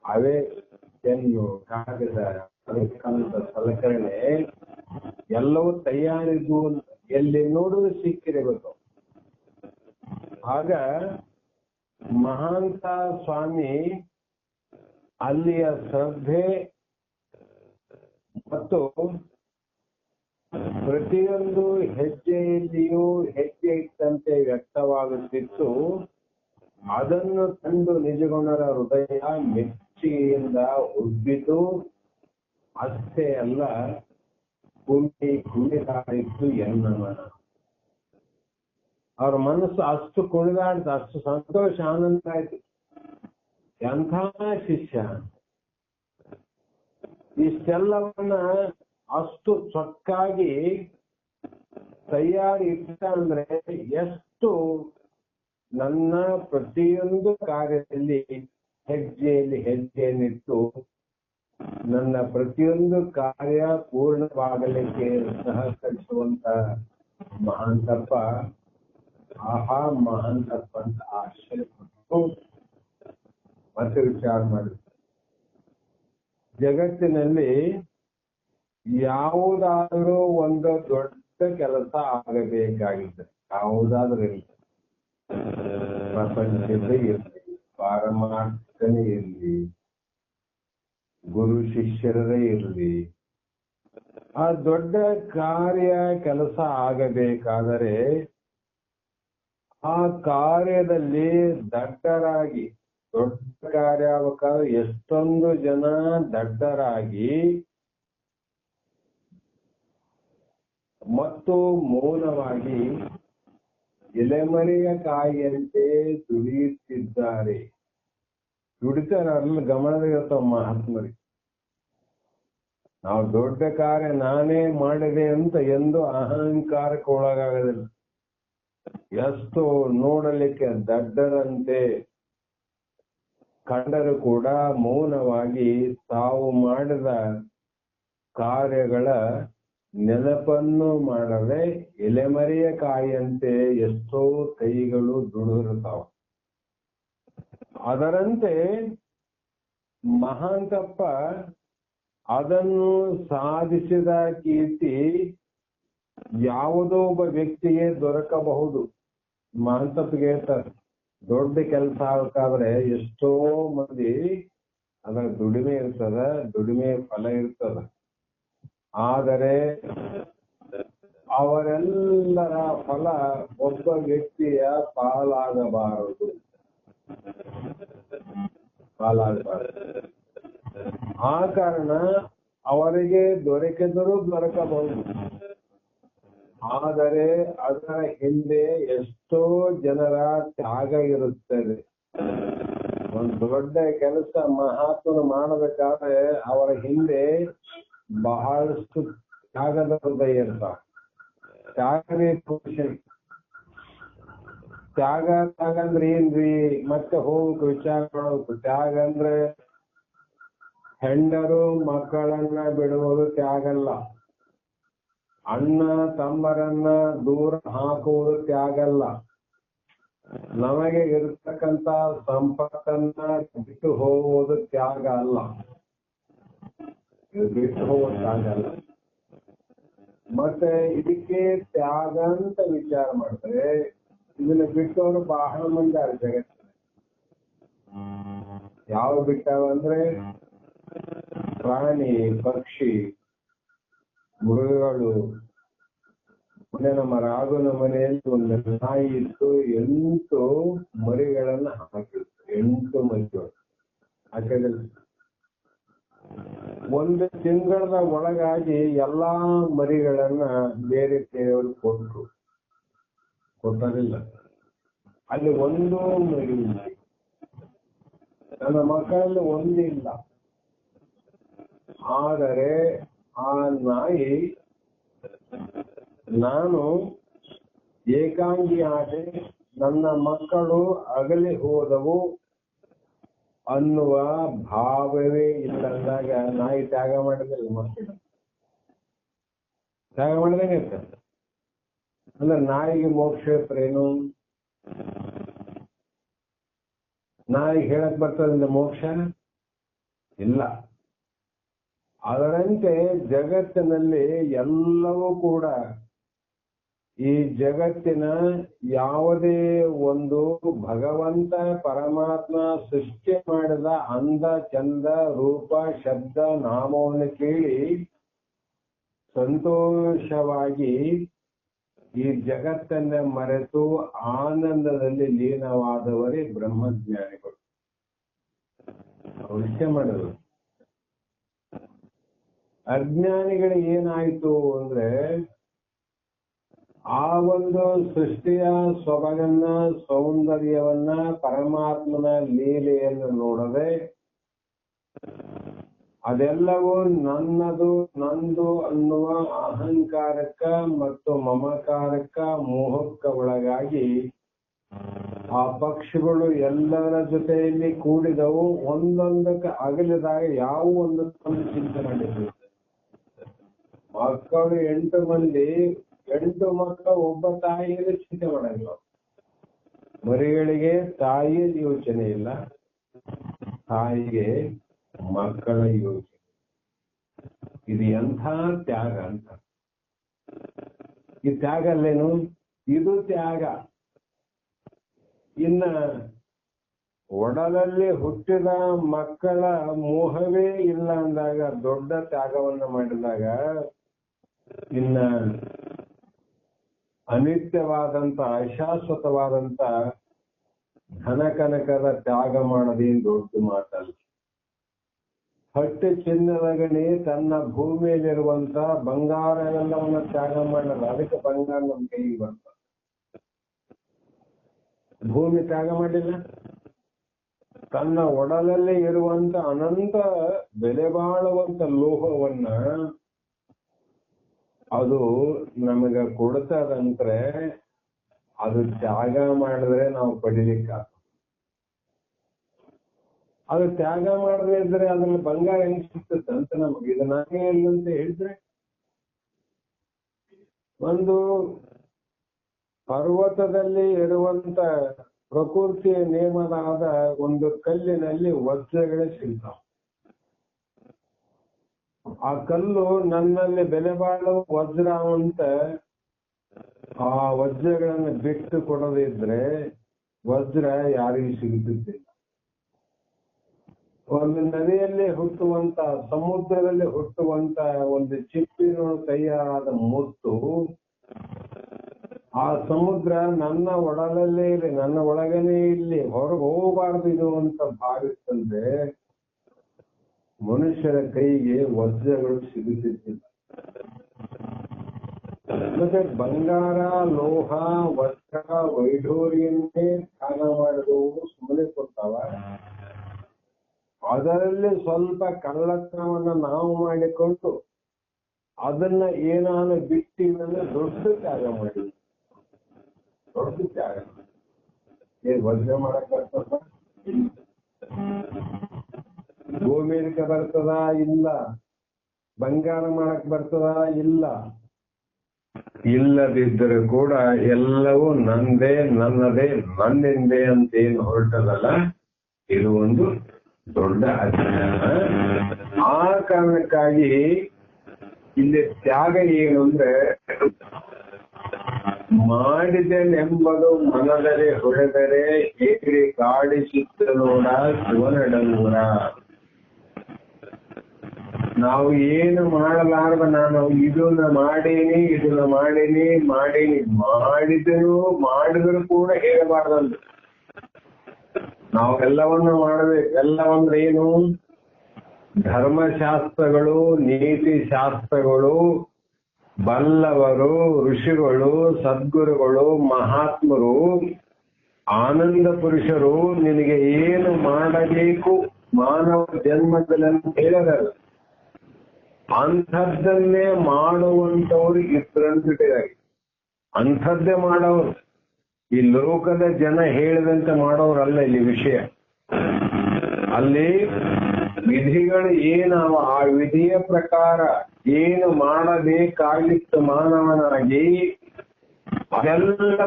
ಅವೇ ಪೆನ್ನು, ಕಾಗದ, ಅದಕ್ಕಂತ ಸಲಕರಣೆ ಎಲ್ಲವೂ ತಯಾರಿದ್ದು ಎಲ್ಲಿ ನೋಡುವುದು ಸಿಕ್ಕಿರಬೇಕು. ಆಗ ಮಹಾಂತ ಸ್ವಾಮಿ ಅಲ್ಲಿಯ ಶ್ರದ್ಧೆ ಮತ್ತು ಪ್ರತಿಯೊಂದು ಹೆಜ್ಜೆಯಲ್ಲಿಯೂ ಹೆಜ್ಜೆ ಇಟ್ಟಂತೆ ವ್ಯಕ್ತವಾಗುತ್ತಿತ್ತು. ಅದನ್ನು ಕಂಡು ನಿಜಗುಣರ ಹೃದಯ ಮೆಚ್ಚುಗೆಯಿಂದ ಉಬ್ಬಿತು. ಅಷ್ಟೇ ಅಲ್ಲ, ಕುಣಿದಾಡಿತ್ತು ಎನ್ನಮನ. ಅವ್ರ ಮನಸ್ಸು ಅಷ್ಟು ಕುಣಿದಾಡ್ತು, ಅಷ್ಟು ಸಂತೋಷ, ಆನಂದ ಆಯ್ತು. ಎಂಥ ಶಿಷ್ಯ! ಇಷ್ಟೆಲ್ಲವನ್ನ ಅಷ್ಟು ಚೊಕ್ಕಾಗಿ ತಯಾರಿ ಇಟ್ಟ ಅಂದ್ರೆ ಎಷ್ಟು ನನ್ನ ಪ್ರತಿಯೊಂದು ಕಾರ್ಯದಲ್ಲಿ ಹೆಜ್ಜೆಯಲ್ಲಿ ಹೆಜ್ಜೆಯನ್ನಿಟ್ಟು ನನ್ನ ಪ್ರತಿಯೊಂದು ಕಾರ್ಯ ಪೂರ್ಣವಾಗಲಿಕ್ಕೆ ಸಹಕರಿಸುವಂತ ಮಹಾಂತಪ್ಪ, ಆಹಾ ಮಹಾಂತಪ್ಪ ಅಂತ ಆಶ್ಚರ್ಯಪಟ್ಟು ಮತ್ತೆ ವಿಚಾರ ಮಾಡಿದ್ರು. ಜಗತ್ತಿನಲ್ಲಿ ಯಾವುದಾದರೂ ಒಂದು ದೊಡ್ಡ ಕೆಲಸ ಆಗಬೇಕಾಗಿದೆ, ಯಾವುದಾದ್ರೂ ಇರಲಿ, ಪ್ರಪಂಚದೇ ಇರಲಿ, ಪಾರಮಾರ್ಥನೇ ಇರಲಿ, ಗುರು ಶಿಷ್ಯರದೇ ಇರಲಿ, ಆ ದೊಡ್ಡ ಕಾರ್ಯ ಕೆಲಸ ಆಗಬೇಕಾದರೆ ಆ ಕಾರ್ಯದಲ್ಲಿ ದಡ್ಡರಾಗಿ, ದೊಡ್ಡ ಕಾರ್ಯ ಆಗಬೇಕಾದ್ರೆ ಎಷ್ಟೊಂದು ಜನ ದಡ್ಡರಾಗಿ ಮತ್ತು ಮೌನವಾಗಿ ಎಲೆಮರೆಯ ಕಾಯಿಯಂತೆ ದುಡಿಯುತ್ತಿದ್ದಾರೆ. ದುಡಿತಾರೆ, ಅದ್ರಲ್ಲಿ ಗಮನವಿರುತ್ತವ ಮಹಾತ್ಮರಿಗೆ. ನಾವು ದೊಡ್ಡ ಕಾರ್ಯ ನಾನೇ ಮಾಡಿದೆ ಅಂತ ಎಂದು ಅಹಂಕಾರಕ್ಕೆ ಒಳಗಾಗೋದಿಲ್ಲ. ಎಷ್ಟು ನೋಡಲಿಕ್ಕೆ ದಡ್ಡರಂತೆ ಕಂಡರೂ ಕೂಡ ಮೌನವಾಗಿ ತಾವು ಮಾಡಿದ ಕಾರ್ಯಗಳ ನೆನಪನ್ನು ಮಾಡದೆ ಎಲೆಮರೆಯ ಕಾಯಿಯಂತೆ ಎಷ್ಟೋ ಕೈಗಳು ದುಡಿದಿರ್ತಾವ. ಅದರಂತೆ ಮಹಾಂತಪ್ಪ ಅದನ್ನು ಸಾಧಿಸಿದ ಕೀರ್ತಿ ಯಾವುದೋ ಒಬ್ಬ ವ್ಯಕ್ತಿಗೆ ದೊರಕಬಹುದು. ಮಹಾಂತಪ್ಪಗೆ ಹೇಳ್ತಾರೆ, ದೊಡ್ಡ ಕೆಲಸ ಆಗಬೇಕಾದ್ರೆ ಎಷ್ಟೋ ಮಂದಿ ಅದರ ದುಡಿಮೆ ಇರ್ತದ, ದುಡಿಮೆ ಫಲ ಇರ್ತದ. ಆದರೆ ಅವರೆಲ್ಲರ ಫಲ ಒಬ್ಬ ವ್ಯಕ್ತಿಯ ಪಾಲಾಗಬಾರದು. ಆ ಕಾರಣ ಅವರಿಗೆ ದೊರಕಿದರೂ ದೊರಕಬಹುದು, ಆದರೆ ಅದರ ಹಿಂದೆ ಎಷ್ಟೋ ಜನರ ತ್ಯಾಗ ಇರುತ್ತದೆ. ಒಂದು ದೊಡ್ಡ ಕೆಲಸ ಮಹಾತ್ಮರು ಮಾಡಬೇಕಾದ್ರೆ ಅವರ ಹಿಂದೆ ಬಹಳಷ್ಟು ತ್ಯಾಗದ ಹೃದಯ ಇರ್ತಾವ. ತ್ಯಾಗವೇ ಪುರುಷನ್. ತ್ಯಾಗ ಅಂದ್ರೆ ಏನ್ರಿ? ಮತ್ತೆ ಹೋಗ್ಬೇಕು, ವಿಚಾರ ಮಾಡ್ಬೇಕು. ತ್ಯಾಗ ಅಂದ್ರೆ ಹೆಂಡರು ಮಕ್ಕಳನ್ನ ಬಿಡುವುದು ತ್ಯಾಗ ಅಲ್ಲ. ಅಣ್ಣ ತಮ್ಮರನ್ನ ದೂರ ಹಾಕುವುದು ತ್ಯಾಗ ಅಲ್ಲ. ನಮಗೆ ಇರತಕ್ಕಂತ ಸಂಪತ್ತನ್ನ ಬಿಟ್ಟು ಹೋಗುವುದು ತ್ಯಾಗ ಅಲ್ಲ. ಬಿಟ್ಟು ಹೋಗುವ ತ್ಯಾಗ ಅಲ್ಲ. ಮತ್ತೆ ಇದಕ್ಕೆ ತ್ಯಾಗ ಅಂತ ವಿಚಾರ ಮಾಡ್ತಾರೆ. ಇದನ್ನ ಬಿಟ್ಟವರು ಬಹಳ ಮಂದಿ ಆದ ಜಗತ್ತಿನ. ಯಾವ ಬಿಟ್ಟವ ಅಂದ್ರೆ ಪ್ರಾಣಿ, ಪಕ್ಷಿ, ಮೃಗಗಳು. ನಮ್ಮ ರಾಘುನ ಮನೆಯಲ್ಲಿ ಒಂದು ನಾಯಿ ಇತ್ತು. 8 ಮರಿಗಳನ್ನ ಹಾಕಿತ್ತು. 8 ಮರಿಗಳು ಹಾಕಿದ್ರೆ 1 ತಿಂಗಳ ಒಳಗಾಗಿ ಎಲ್ಲಾ ಮರಿಗಳನ್ನ ಬೇರೆ ಬೇರೆಯವರು ಕೊಟ್ಟರಿಲ್ಲ. ಅಲ್ಲಿ 1 ಮರಿ ಇಲ್ಲ. ನನ್ನ ಮಕ್ಕಳಲ್ಲಿ 1 ಇಲ್ಲ. ಆದರೆ ಆ ನಾಯಿ ನಾನು ಏಕಾಂಗಿ ಆದೆ, ನನ್ನ ಮಕ್ಕಳು ಅಗಲಿ ಹೋದವು ಅನ್ನುವ ಭಾವವೇ ಇಲ್ಲಂದಾಗ ನಾಯಿ ತ್ಯಾಗ ಮಾಡಿದ್ರೆ ಮಕ್ಕಳು ತ್ಯಾಗ ಮಾಡಿದಂಗೆ ಇರ್ತದೆ. ಅಂದ್ರೆ ನಾಯಿಗೆ ಮೋಕ್ಷ ಏನು? ನಾಯಿಗೆ ಹೇಳಕ್ ಬರ್ತದೆ ಮೋಕ್ಷ ಇಲ್ಲ. ಅದರಂತೆ ಜಗತ್ತಿನಲ್ಲಿ ಎಲ್ಲವೂ ಕೂಡ ಈ ಜಗತ್ತಿನ ಯಾವುದೇ ಒಂದು ಭಗವಂತ ಪರಮಾತ್ಮ ಸೃಷ್ಟಿ ಮಾಡಿದ ಅಂದ ಚಂದ ರೂಪ ಶಬ್ದ ನಾಮವನ್ನು ಕೇಳಿ ಸಂತೋಷವಾಗಿ ಈ ಜಗತ್ತನ್ನ ಮರೆತು ಆನಂದದಲ್ಲಿ ಲೀನವಾದವರೇ ಬ್ರಹ್ಮಜ್ಞಾನಿಗಳು. ಅವಶ್ಯ ಮಾಡೋದು. ಅಜ್ಞಾನಿಗಳಿಗೆ ಏನಾಯ್ತು ಅಂದ್ರೆ ಆ ಒಂದು ಸೃಷ್ಟಿಯ ಸೊಬಗನ್ನ, ಸೌಂದರ್ಯವನ್ನ, ಪರಮಾತ್ಮನ ಲೀಲೆಯನ್ನು ನೋಡದೆ ಅದೆಲ್ಲವೂ ನನ್ನದು ನಂದು ಅನ್ನುವ ಅಹಂಕಾರಕ್ಕ ಮತ್ತು ಮಮಕಾರಕ್ಕ ಮೋಹಕ್ಕ ಒಳಗಾಗಿ ಆ ಪಕ್ಷಿಗಳು ಎಲ್ಲರ ಜೊತೆಯಲ್ಲಿ ಕೂಡಿದವು. ಒಂದೊಂದಕ್ಕೆ ಅಗಲಿದಾಗ ಯಾವ ಒಂದೊಂದು ಚಿಂತೆ ಮಾಡಿದ್ರು. ಮಕ್ಕಳು 8 ಮಂದಿ, 8 ಮಕ್ಕಳು ಒಬ್ಬ ತಾಯಿಯಲ್ಲಿ ಚಿಂತೆ ಮಾಡಲ್ಲ. ಮರಿಗಳಿಗೆ ತಾಯಿಯ ಯೋಚನೆ ಇಲ್ಲ, ತಾಯಿಗೆ ಮಕ್ಕಳ ಯೋಚನೆ. ಇದು ಎಂಥ ತ್ಯಾಗ ಅಂತ. ಈ ತ್ಯಾಗ ಅಲ್ಲೇನು? ಇದು ತ್ಯಾಗ. ಇನ್ನ ಒಡಲಲ್ಲಿ ಹುಟ್ಟಿದ ಮಕ್ಕಳ ಮೋಹವೇ ಇಲ್ಲ ಅಂದಾಗ, ದೊಡ್ಡ ತ್ಯಾಗವನ್ನು ಮಾಡಿದಾಗ ಇನ್ನ ಅನಿತ್ಯವಾದಂತ ಅಶಾಶ್ವತವಾದಂತ ಧನಕನಕದ ತ್ಯಾಗ ಮಾಡೋದೇನು ದೊಡ್ಡ ಮಾತಲ್ಲ. ಹಟ್ಟಿ ಚಿನ್ನದ ಗಣಿ ತನ್ನ ಭೂಮಿಯಲ್ಲಿರುವಂತ ಬಂಗಾರವೆಲ್ಲವನ್ನ ತ್ಯಾಗ ಮಾಡಲ್ಲ. ಅದಕ್ಕೆ ಬಂಗಾರ ನಮ್ಮ ಕೈಗೆ ಬಂತ. ಭೂಮಿ ತ್ಯಾಗ ಮಾಡಿಲ್ಲ. ತನ್ನ ಒಡಲಲ್ಲಿ ಇರುವಂತ ಅನಂತ ಬೆಲೆ ಬಾಳುವಂತ ಲೋಹವನ್ನ ಅದು ನಮಗೆ ಕೊಡ್ತದಂದ್ರೆ ಅದು ತ್ಯಾಗ ಮಾಡಿದ್ರೆ ನಾವು ಪಡಿಲಿಕ್ಕ. ಅದು ತ್ಯಾಗ ಮಾಡದೇ ಇದ್ರೆ ಅದ್ರಲ್ಲಿ ಬಂಗಾರ ಹೆಂಗ್ ಸಿಗ್ತದೆ ಅಂತ ನಮಗೆ. ಇದು ನಾನೇ ಅಂತ ಹೇಳಿದ್ರೆ, ಒಂದು ಪರ್ವತದಲ್ಲಿ ಇರುವಂತ ಪ್ರಕೃತಿಯ ನೇಮನಾದ ಒಂದು ಕಲ್ಲಿನಲ್ಲಿ ವಜ್ರಗಳೇ ಸಿಗ್ತಾವ. ಆ ಕಲ್ಲು ನನ್ನಲ್ಲಿ ಬೆಲೆ ಬಾಳುವ ವಜ್ರ ಅಂತ ಆ ವಜ್ರಗಳನ್ನು ಬಿಟ್ಟು ಕೊಡದಿದ್ರೆ ವಜ್ರ ಯಾರಿಗೂ ಸಿಗುತ್ತಿದ್ದಿಲ್ಲ. ಒಂದು ನದಿಯಲ್ಲಿ ಹುಟ್ಟುವಂತ, ಸಮುದ್ರದಲ್ಲಿ ಹುಟ್ಟುವಂತ ಒಂದು ಚಿಪ್ಪಿನ ತಯಾರಾದ ಮುತ್ತು ಆ ಸಮುದ್ರ ನನ್ನ ಒಡಲಲ್ಲೇ ಇಲ್ಲಿ, ನನ್ನ ಒಳಗನೇ ಇಲ್ಲಿ, ಹೊರಗೆ ಹೋಗಬಾರ್ದು ಇದು ಅಂತ ಭಾವಿಸ್ತಂದ್ರೆ ಮನುಷ್ಯರ ಕೈಗೆ ವಜ್ರಗಳು ಸಿಗುತ್ತಿದ್ದಿಲ್ಲ. ಮತ್ತೆ ಬಂಗಾರ, ಲೋಹ, ವಜ್ರ, ವೈಢೂರ್ಯನ್ನೇ ತ್ಯಾಗ ಮಾಡಿದವು ಸುಮ್ಮನೆ ಕೊಡ್ತಾವ. ಅದರಲ್ಲಿ ಸ್ವಲ್ಪ ಕಳ್ಳತನವನ್ನ ನಾವು ಮಾಡಿಕೊಂಡು ಅದನ್ನ ಏನಾನು ಬಿಟ್ಟಿದ್ರೆ ದೊಡ್ಡ ತ್ಯಾಗ ಮಾಡಿದ್ವಿ. ದೊಡ್ಡ ತ್ಯಾಗ. ಏನ್ ವಜ್ರ ಮಾಡಕ್ ಬರ್ತದ? ಭೂಮಿಗೆ ಬರ್ತದ? ಇಲ್ಲ. ಬಂಗಾರ ಮಾಡಕ್ ಬರ್ತದ? ಇಲ್ಲ. ಇಲ್ಲದಿದ್ದರೂ ಕೂಡ ಎಲ್ಲವೂ ನಂದೇ, ನನ್ನದೇ, ನನ್ನಿಂದೆ ಅಂತ ಏನು ಹೊರಟದಲ್ಲ, ಇದು ಒಂದು ದೊಡ್ಡ ಅಜ್ಞಾನ. ಆ ಕಾರಣಕ್ಕಾಗಿ ಇಲ್ಲಿ ತ್ಯಾಗ ಏನು ಅಂದ್ರೆ ಮಾಡಿದೆನೆಂಬುದು ಮನದರೆ ಹೊಡೆದರೆ ಹೇಗೆ ಕಾಡಿಸಿತ್ತು ನೋಡ ಶಿವನಡಂಗುರ. ನಾವು ಏನು ಮಾಡಲಾರ್ದ ನಾನು ಇದನ್ನ ಮಾಡೀನಿ ಮಾಡಿದನು ಮಾಡಿದ್ರು ಕೂಡ ಹೇಳಬಾರ್ದಂತ. ನಾವು ಎಲ್ಲವನ್ನು ಮಾಡಬೇಕು. ಎಲ್ಲವಂದ್ರೆ ಏನು? ಧರ್ಮಶಾಸ್ತ್ರಗಳು, ನೀತಿ ಶಾಸ್ತ್ರಗಳು, ಬಲ್ಲವರು, ಋಷಿಗಳು, ಸದ್ಗುರುಗಳು, ಮಹಾತ್ಮರು, ಆನಂದ ಪುರುಷರು ನಿನಗೆ ಏನು ಮಾಡಬೇಕು ಮಾನವ ಜನ್ಮದಲ್ಲಿ ಹೇಳದಲ್ಲ, ಅಂಥದ್ದನ್ನೇ ಮಾಡುವಂತವ್ರು ಇಬ್ಬರಂತಿದ್ದಾರೆ. ಅಂಥದ್ದೇ ಮಾಡೋರು. ಈ ಲೋಕದ ಜನ ಹೇಳಿದಂತೆ ಮಾಡೋರಲ್ಲ ಇಲ್ಲಿ ವಿಷಯ. ಅಲ್ಲಿ ವಿಧಿಗಳು ಏನವ ಆ ವಿಧಿಯ ಪ್ರಕಾರ ಏನು ಮಾಡಬೇಕಾಗಿತ್ತು ಮಾನವನಾಗಿ ಅದೆಲ್ಲ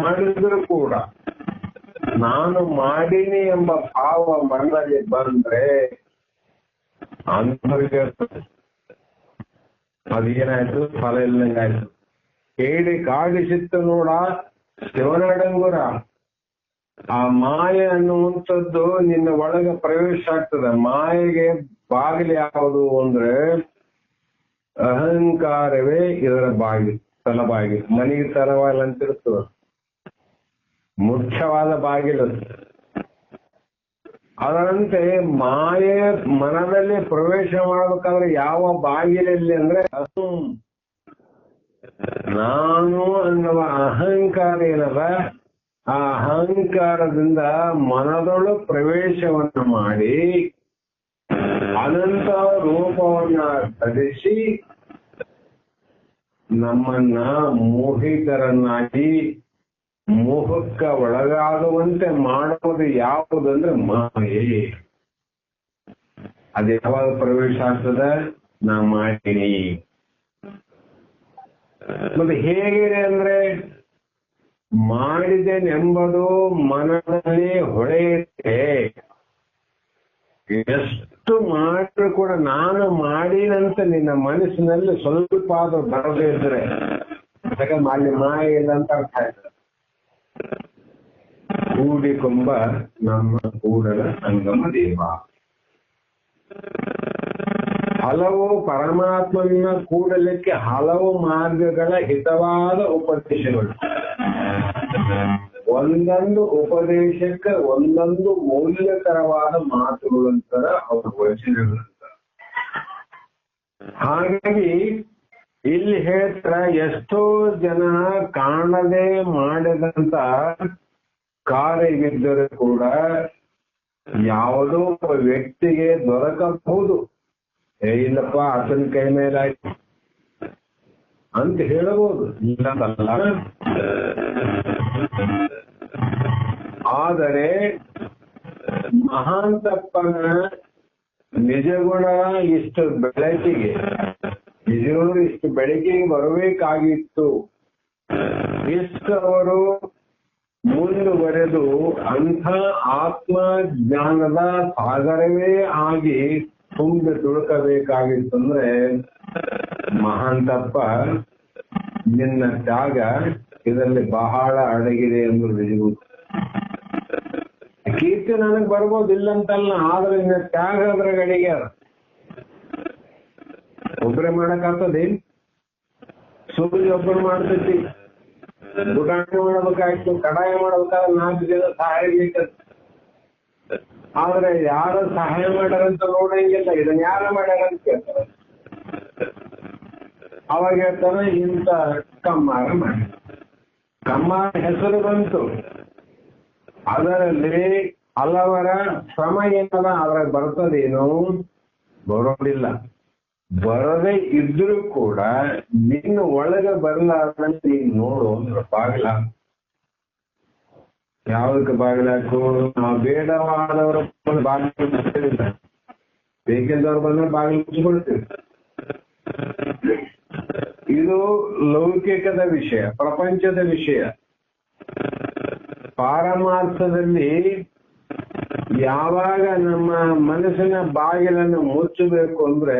ಮಾಡಿದ್ರು ಕೂಡ ನಾನು ಮಾಡೀನಿ ಎಂಬ ಭಾವ ಮನದಲ್ಲಿ ಬಂದ್ರೆ ಅಂಥವ್ರಿಗೆ ಅದೇನಾಯ್ತು? ಫಲ ಇಲ್ಲಂಗಾಯ್ತು. ಹೇಳಿ ಕಾಡಿಸಿತ್ತು ನೋಡ ಶಿವನಡಂಗುರ. ಆ ಮಾಯೆ ಅನ್ನುವಂಥದ್ದು ನಿನ್ನ ಒಳಗೆ ಪ್ರವೇಶ ಆಗ್ತದೆ. ಮಾಯೆಗೆ ಬಾಗಿಲು ಯಾವುದು ಅಂದ್ರೆ ಅಹಂಕಾರವೇ ಇದರ ಬಾಗಿಲು, ತಲಬಾಗಿಲು. ಮನೆಗೆ ತಲಬಾಗಿಲು ಅಂತಿರ್ತದೆ, ಮುಖ್ಯವಾದ ಬಾಗಿಲು. ಅದರಂತೆ ಮಾಯೆ ಮನದಲ್ಲಿ ಪ್ರವೇಶ ಮಾಡಬೇಕಾದ್ರೆ ಯಾವ ಬಾಗಿಲಲ್ಲಿ ಅಂದ್ರೆ ನಾನು ಅನ್ನುವ ಅಹಂಕಾರ ಏನದ, ಆ ಅಹಂಕಾರದಿಂದ ಮನದೊಳು ಪ್ರವೇಶವನ್ನು ಮಾಡಿ ಅನಂತ ರೂಪವನ್ನ ಧರಿಸಿ ನಮ್ಮನ್ನ ಮೋಹಿತರನ್ನಾಗಿ ಮೋಹಕ್ಕ ಒಳಗಾಗುವಂತೆ ಮಾಡುವುದು ಯಾವುದಂದ್ರೆ ಮಾಯೆ. ಅದು ಯಾವಾಗ ಪ್ರವೇಶ ಆಗ್ತದ? ನಾ ಮಾಡ್ತೀನಿ. ಮತ್ತೆ ಹೇಗಿದೆ ಅಂದ್ರೆ ಮಾಡಿದೆನೆಂಬುದು ಮನದಲ್ಲಿ ಹೊಳೆಯುತ್ತೆ. ಎಷ್ಟು ಮಾಡಿದ್ರು ಕೂಡ ನಾನು ಮಾಡಿನಂತ ನಿನ್ನ ಮನಸ್ಸಿನಲ್ಲಿ ಸ್ವಲ್ಪ ಆದ್ರೂ ಬರದೇ ಇದ್ರೆ ಅಲ್ಲಿ ಮಾಯ ಇಲ್ಲ ಅಂತ ಅರ್ಥ ಆಯ್ತು. ಕೂಡಿಕೊಂಬ ನಮ್ಮ ಕೂಡಲ ಸಂಗಮ ದೇವ. ಹಲವು ಪರಮಾತ್ಮನ ಕೂಡಲಿಕ್ಕೆ ಹಲವು ಮಾರ್ಗಗಳ ಹಿತವಾದ ಉಪದೇಶಗಳು. ಒಂದೊಂದು ಉಪದೇಶಕ್ಕೆ ಒಂದೊಂದು ಮೌಲ್ಯಕರವಾದ ಮಾತುಗಳು ಅಂತಾರ ಅವ್ರ ವಚನಗಳಂತ. ಹಾಗಾಗಿ ಇಲ್ಲಿ ಹೇಳ್ತಾರ ಎಷ್ಟೋ ಜನ ಕಾಣದೆ ಮಾಡಿದಂತ ಕಾರ್ಯವಿದ್ದರೂ ಕೂಡ ಯಾವುದೋ ಒಬ್ಬ ವ್ಯಕ್ತಿಗೆ ದೊರಕಬಹುದು. ಇಲ್ಲಪ್ಪ ಆತನ ಕೈ ಮೇಲಾಯ್ತು ಅಂತ ಹೇಳಬಹುದು, ಇಲ್ಲಲ್ಲ. ಆದರೆ ಮಹಾಂತಪ್ಪನ ನಿಜಗುಣ ಇಷ್ಟು ಬೆಳಕಿಗೆ ಬರಬೇಕಾಗಿತ್ತು. ಇಷ್ಟು ಅವರು ಮುಂದುವರೆದು ಅಂಥ ಆತ್ಮ ಜ್ಞಾನದ ಸಾಗರವೇ ಆಗಿ ತುಂಬಿ ತುಳುಕಬೇಕಾಗಿತ್ತು ಅಂದ್ರೆ ಮಹಾಂತಪ್ಪ ನಿನ್ನ ತ್ಯಾಗ ಇದರಲ್ಲಿ ಬಹಳ ಅಡಗಿದೆ ಎಂಬುದು ನಿಜವು. ಕೀರ್ತಿ ನನಗ್ ಬರ್ಬೋದು, ಇಲ್ಲಂತಲ್ಲ. ಆದ್ರೆ ನಿನ್ನ ತ್ಯಾಗ ಅದ್ರ ಗಡಿಗೆ ಒಬ್ಬರೇ ಮಾಡಕ್ಕಾಗ್ತದೆ? ಸೂರ್ಯ ಒಬ್ಬರು ಮಾಡ್ತೈತಿ, ಗುಡಾಣಿ ಮಾಡ್ಬೇಕಾಯ್ತು, ಕಡಾಯ ಮಾಡ್ಬೇಕಾದ್ರೆ 4 ಜನ ಸಹಾಯ ಬೇಕಂತ. ಆದ್ರೆ ಯಾರು ಸಹಾಯ ಮಾಡ್ಯಾರಂತ ನೋಡಂಗಿಲ್ಲ, ಇದನ್ನ ಯಾರು ಮಾಡ್ಯಾರಂತ ಕೇಳ್ತಾರೆ. ಅವಾಗ ಹೇಳ್ತಾನೆ ಇಂಥ ಕಮ್ಮಾರ ಮಾಡಿ. ಕಮ್ಮಾರ ಹೆಸರು ಬಂತು, ಅದರಲ್ಲಿ ಹಲವರ ಶ್ರಮ ಏನದ ಅದ್ರಾಗ ಬರ್ತದೇನು? ಬರೋದಿಲ್ಲ. ಬರದೇ ಇದ್ರೂ ಕೂಡ ನಿನ್ನ ಒಳಗೆ ಬರಲಾರ್ದ ನೀನ್ ನೋಡು ಅಂದ್ರೆ ಬಾಗಿಲ. ಯಾವ್ದಕ್ಕೆ ಬಾಗಿಲಾಕು? ನಾವು ಬೇಡವಾದವರ ಬಾಗಿಲು ಮುಚ್ಚಲಿಲ್ಲ, ಬೇಕೆಂದವ್ರು ಬಂದ್ರೆ ಬಾಗಿಲು ಮುಚ್ಚಿಕೊಳ್ತೀವಿ. ಇದು ಲೌಕಿಕದ ವಿಷಯ, ಪ್ರಪಂಚದ ವಿಷಯ. ಪಾರಮಾರ್ಥದಲ್ಲಿ ಯಾವಾಗ ನಮ್ಮ ಮನಸ್ಸಿನ ಬಾಗಿಲನ್ನು ಮುಚ್ಚಬೇಕು ಅಂದ್ರೆ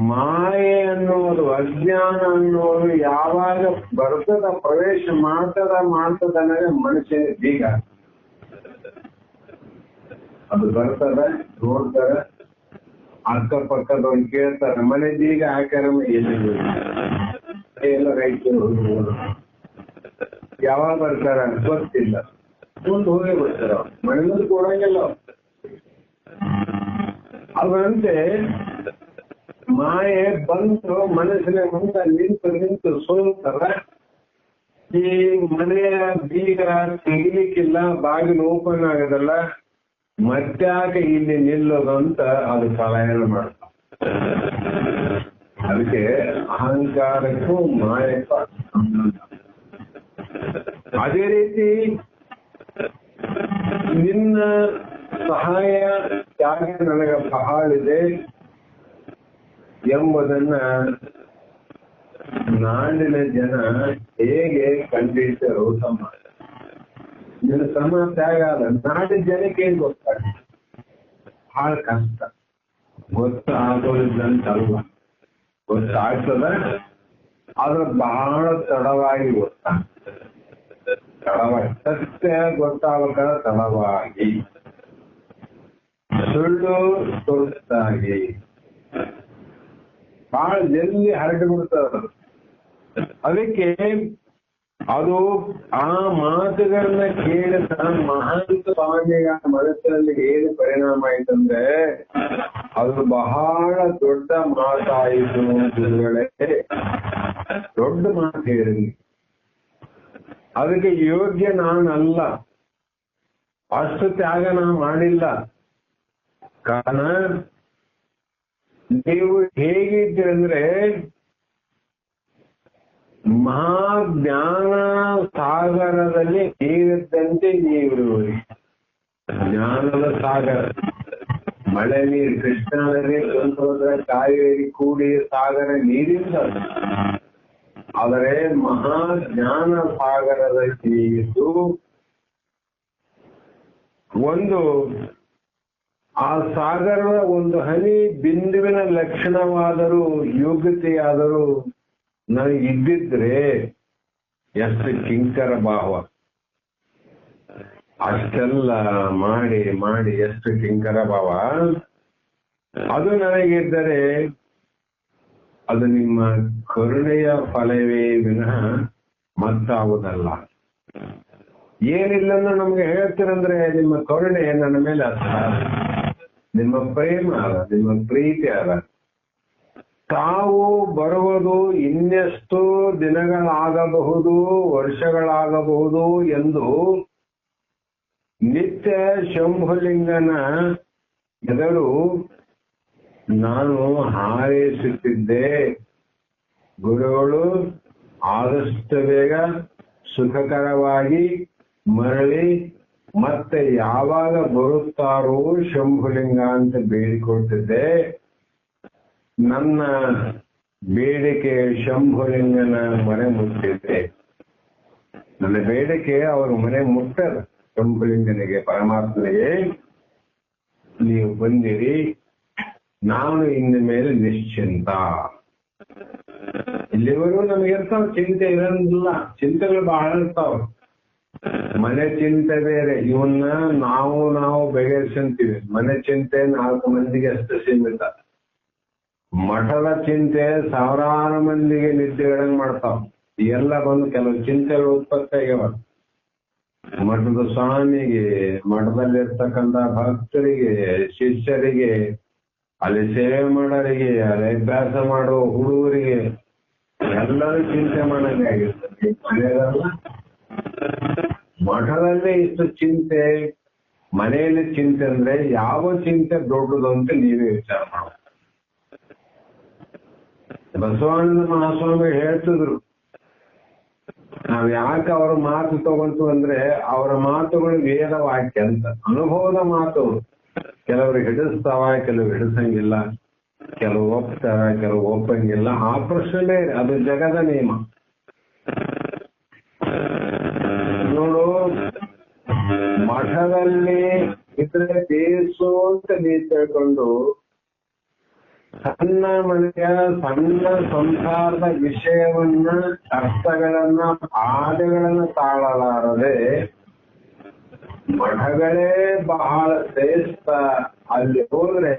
ಮಾಯೆ ಅನ್ನೋದು, ಅಜ್ಞಾನ ಅನ್ನೋದು ಯಾವಾಗ ಬರ್ತದ, ಪ್ರವೇಶ ಮಾಡ್ತದ ಅನ್ನೋದೇ ಮನುಷ್ಯ ಬೀಗ. ಅದು ಬರ್ತದ, ನೋಡ್ತಾರ, ಅಕ್ಕಪಕ್ಕದವ್ರು ಕೇಳ್ತಾರೆ, ಮನೆ ಬೀಗ ಹಾಕ್ಯಾರ ಎಲ್ಲ ರೈತರು ಯಾವಾಗ ಬರ್ತಾರ ಗೊತ್ತಿಲ್ಲ, ಮುಂದೆ ಹೋಗೇ ಬರ್ತಾರ, ಮನೆ ಮುಂದೆ ಕೊಡಂಗಿಲ್ಲ. ಅದರಂತೆ ಮಾಯೆ ಬಂದು ಮನಸ್ಸಿನ ಮುಂದೆ ನಿಂತು ಸೋಲ್ತಾರ. ಈ ಮನೆಯ ಬೀಗ ತೆಗಿಲಿಕ್ಕಿಲ್ಲ, ಬಾಗಿಲು ಓಪನ್ ಆಗೋದಲ್ಲ, ಮತ್ತ್ಯಾಕ ಇಲ್ಲಿ ನಿಲ್ಲೋದು ಅಂತ ಅದು ಪಲಾಯನ ಮಾಡ್ತಾವ. ಅದಕ್ಕೆ ಅಹಂಕಾರಕ್ಕೂ ಮಾಯಕ್ಕೂ ಅದೇ ರೀತಿ ನಿನ್ನ ಸಹಾಯ ತ್ಯಾಗ ನನಗೆ ಬಹಳ ಇದೆ ಎಂಬುದನ್ನ ನಾಡಿನ ಜನ ಹೇಗೆ ಕಂಡಿದ್ದರು ತಮ್ಮ ನಿನ್ನ ಶ್ರಮ ತ್ಯಾಗ ಅಲ್ಲ, ನಾಡಿನ ಜನಕ್ಕೆ ಏನ್ ಗೊತ್ತಾಗ್ತದೆ? ಬಹಳ ಕಷ್ಟ, ಗೊತ್ತಾಗೋದಂತಲ್ವ, ಗೊತ್ತಾಗ್ತದ, ಆದ್ರೆ ಬಹಳ ತಡವಾಗಿ ತಡವಾಗಿ ಸತ್ಯ ಗೊತ್ತಾಗಬೇಕಾದ್ರೆ ತಡವಾಗಿ, ಸುಳ್ಳು ಸುತ್ತಾಗಿ ಬಹಳ ಜಲ್ದಿ ಹರಡಿ ಬಿಡ್ತದ. ಅದಕ್ಕೆ ಅದು ಆ ಮಾತುಗಳನ್ನ ಕೇಳಿದ ಮಹಾಂತ ಸ್ವಾಮಿಗಳ ಮನಸ್ಸಿನಲ್ಲಿ ಏನು ಪರಿಣಾಮ ಆಯ್ತಂದ್ರೆ ಅದು ಬಹಳ ದೊಡ್ಡ ಮಾತಾಯಿತು. ಗುರುಗಳೇ, ದೊಡ್ಡ ಮಾತು ಹೇಳಿ, ಅದಕ್ಕೆ ಯೋಗ್ಯ ನಾನಲ್ಲ, ಅಷ್ಟು ತ್ಯಾಗ ನಾನು ಮಾಡಿಲ್ಲ. ಕಾರಣ ನೀವು ಹೇಗಿದ್ದೀರಂದ್ರೆ ಮಹಾಜ್ಞಾನ ಸಾಗರದಲ್ಲಿ ನೀರಿದ್ದಂತೆ ನೀವು, ಜ್ಞಾನದ ಸಾಗರ, ಮಳೆ ನೀರು, ಕೃಷ್ಣಾ ನದಿ, ತುಂಗಭದ್ರಾ, ಕಾವೇರಿ ಕೂಡಿ ಸಾಗರ ನೀರಿಂದ, ಆದರೆ ಮಹಾಜ್ಞಾನ ಸಾಗರದಲ್ಲಿ ಇದ್ದು ಒಂದು ಆ ಸಾಗರದ ಒಂದು ಹನಿ ಬಿಂದುವಿನ ಲಕ್ಷಣವಾದರೂ ಯೋಗ್ಯತೆಯಾದರೂ ನನಗೆ ಇದ್ದಿದ್ರೆ ಎಷ್ಟು ಕಿಂಕರ ಭಾವ, ಅಷ್ಟೆಲ್ಲ ಮಾಡಿ ಮಾಡಿ ಎಷ್ಟು ಕಿಂಕರ ಭಾವ ಅದು ನನಗಿದ್ದರೆ ಅದು ನಿಮ್ಮ ಕರುಣೆಯ ಫಲವೇ ವಿನಃ ಮತ್ತಾವುದಲ್ಲ. ಏನಿಲ್ಲಂದ್ರೆ ನಮ್ಗೆ ಹೇಳ್ತೀರಂದ್ರೆ ನಿಮ್ಮ ಕರುಣೆ ನನ್ನ ಮೇಲೆ ಅದ, ನಿಮ್ಮ ಪ್ರೇಮ ಅದ, ನಿಮ್ಮ ಪ್ರೀತಿ ಅದ. ತಾವು ಬರುವುದು ಇನ್ನೆಷ್ಟು ದಿನಗಳಾಗಬಹುದು, ವರ್ಷಗಳಾಗಬಹುದು ಎಂದು ನಿತ್ಯ ಶಂಭುಲಿಂಗನ ಎದುರು ನಾನು ಹಾರೈಸುತ್ತಿದ್ದೆ. ಗುರುಗಳು ಆದಷ್ಟು ಬೇಗ ಸುಖಕರವಾಗಿ ಮರಳಿ ಮತ್ತೆ ಯಾವಾಗ ಬರುತ್ತಾರೋ ಶಂಭುಲಿಂಗ ಅಂತ ಬೇಡಿಕೊಟ್ಟಿದ್ದೆ. ನನ್ನ ಬೇಡಿಕೆ ಶಂಭುಲಿಂಗನ ಮನೆ ಮುಟ್ಟಿದ್ದೆ. ನನ್ನ ಬೇಡಿಕೆ ಅವರು ಮನೆ ಮುಟ್ಟದ. ಶಂಭುಲಿಂಗನಿಗೆ, ಪರಮಾತ್ಮನಿಗೆ ನೀವು ಬಂದಿರಿ, ನಾನು ಇನ್ನ ಮೇಲೆ ನಿಶ್ಚಿಂತ. ಇಲ್ಲಿವರೆಗೂ ನಮ್ಗೆ ಇರ್ತಾವ, ಚಿಂತೆ ಇರಂಗಿಲ್ಲ, ಚಿಂತೆಗಳು ಬಹಳ ಇರ್ತಾವ. ಮನೆ ಚಿಂತೆ ಬೇರೆ, ಇವನ್ನ ನಾವು ಬಗೆಹರಿಸಂತೀವಿ. ಮನೆ ಚಿಂತೆ 4 ಮಂದಿಗೆ ಅಷ್ಟು ಸೀಮಿತ. ಮಠದ ಚಿಂತೆ ಸಾವಿರಾರು ಮಂದಿಗೆ ನಿದ್ದೆಗಳಂಗ್ ಮಾಡ್ತಾವ. ಎಲ್ಲ ಬಂದು ಕೆಲವು ಚಿಂತೆಗಳು ಉತ್ಪತ್ತಿ ಆಗ್ಯಾವ. ಮಠದ ಸ್ವಾಮಿಗೆ, ಮಠದಲ್ಲಿರ್ತಕ್ಕಂಥ ಭಕ್ತರಿಗೆ, ಶಿಷ್ಯರಿಗೆ, ಅಲ್ಲಿ ಸೇವೆ ಮಾಡೋರಿಗೆ, ಅಲ್ಲಿ ಅಭ್ಯಾಸ ಮಾಡೋ ಹುಡುಗರಿಗೆ ಎಲ್ಲರೂ ಚಿಂತೆ ಮಾಡಂಗೆ ಆಗಿರ್ತದೆ. ಮಠದಲ್ಲೇ ಇಷ್ಟು ಚಿಂತೆ, ಮನೆಯಲ್ಲಿ ಚಿಂತೆ ಅಂದ್ರೆ ಯಾವ ಚಿಂತೆ ದೊಡ್ಡದು ಅಂತ ನೀವೇ ವಿಚಾರ ಮಾಡಿ. ಬಸವಾನಂದ ಮಹಾಸ್ವಾಮಿ ಹೇಳ್ತಿದ್ರು, ನಾವ್ ಯಾಕೆ ಅವ್ರ ಮಾತು ತಗೊಂತು ಅಂದ್ರೆ ಅವರ ಮಾತುಗಳು ವೇದ ವಾಕ್ಯ ಅಂತ, ಅನುಭವದ ಮಾತು. ಕೆಲವರು ಹಿಡಿಸ್ತಾವ, ಕೆಲವು ಹಿಡಿಸಂಗಿಲ್ಲ, ಕೆಲವು ಒಪ್ತಾರ, ಕೆಲವು ಒಪ್ಪಂಗಿಲ್ಲ. ಆ ಪ್ರಶ್ನೆ ಅದು ಜಗದ ನಿಯಮ. ನೋಡು, ಮಠದಲ್ಲಿ ಇದ್ರೆ ಬೇಸು ಅಂತ ನೀ ತಿಳ್ಕೊಂಡು ಸಣ್ಣ ಮನೆಯ ಸಣ್ಣ ಸಂಸಾರದ ವಿಷಯವನ್ನ ಅರ್ಥಗಳನ್ನ ಆದಗಳನ್ನ ತಾಳಲಾರದೆ ಮಠಗಳೇ ಬಹಳ ಶ್ರೇಷ್ಠ, ಅಲ್ಲಿ ಹೋದ್ರೆ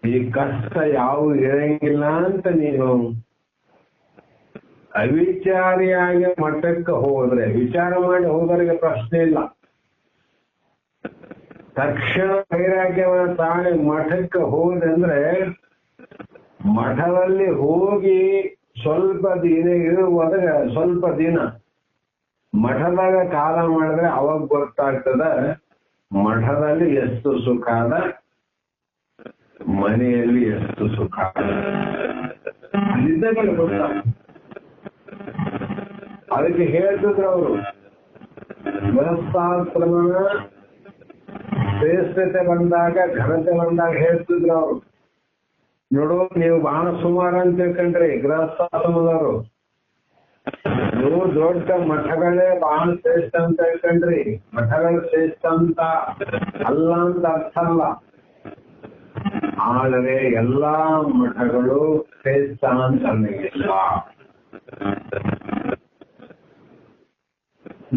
ಈ ಕಷ್ಟ ಯಾವ ಇರಂಗಿಲ್ಲ ಅಂತ ನೀನು ಅವಿಚಾರಿಯಾಗಿ ಮಠಕ್ಕೆ ಹೋದ್ರೆ, ವಿಚಾರ ಮಾಡಿ ಹೋದವರಿಗೆ ಪ್ರಶ್ನೆ ಇಲ್ಲ, ತಕ್ಷಣ ವೈರಾಗ್ಯವನ್ನು ತಾಳಿ ಮಠಕ್ಕೆ ಹೋದಂದ್ರೆ ಮಠದಲ್ಲಿ ಹೋಗಿ ಸ್ವಲ್ಪ ದಿನ ಇರುವಾಗ ಸ್ವಲ್ಪ ದಿನ ಮಠದಾಗ ಕಾಲ ಮಾಡಿದ್ರೆ ಅವಾಗ ಗೊತ್ತಾಗ್ತದ ಮಠದಲ್ಲಿ ಎಷ್ಟು ಸುಖ ಅದ, ಮನೆಯಲ್ಲಿ ಎಷ್ಟು ಸುಖ ಅಲ್ಲಿದ್ದಾಗ ಗೊತ್ತಾಗ್ತದೆ. ಅದಕ್ಕೆ ಹೇಳ್ತಿದ್ರು ಅವರು, ಗೃಹಸ್ಥಾಶ್ರಮನ ಶ್ರೇಷ್ಠತೆ ಬಂದಾಗ ಘನತೆ ಬಂದಾಗ ಹೇಳ್ತಿದ್ರು ಅವರು, ನೋಡು ನೀವು ಬಹಳ ಸುಮಾರು ಅಂತ ತಿಳ್ಕೊಂಡ್ರಿ ಗೃಹಸ್ಥಾಶ್ರಮದವರು, ನೀವು ದೊಡ್ಡ ಮಠಗಳೇ ಬಹಳ ಶ್ರೇಷ್ಠ ಅಂತ ಹೇಳ್ಕೊಂಡ್ರಿ, ಮಠಗಳು ಶ್ರೇಷ್ಠ ಅಂತ ಅಲ್ಲ ಅಂತ ಅರ್ಥ ಅಲ್ಲ, ಆದರೆ ಎಲ್ಲಾ ಮಠಗಳು ಶ್ರೇಷ್ಠ ಅಂತ ಅನ್ನಂಗಿಲ್ಲ.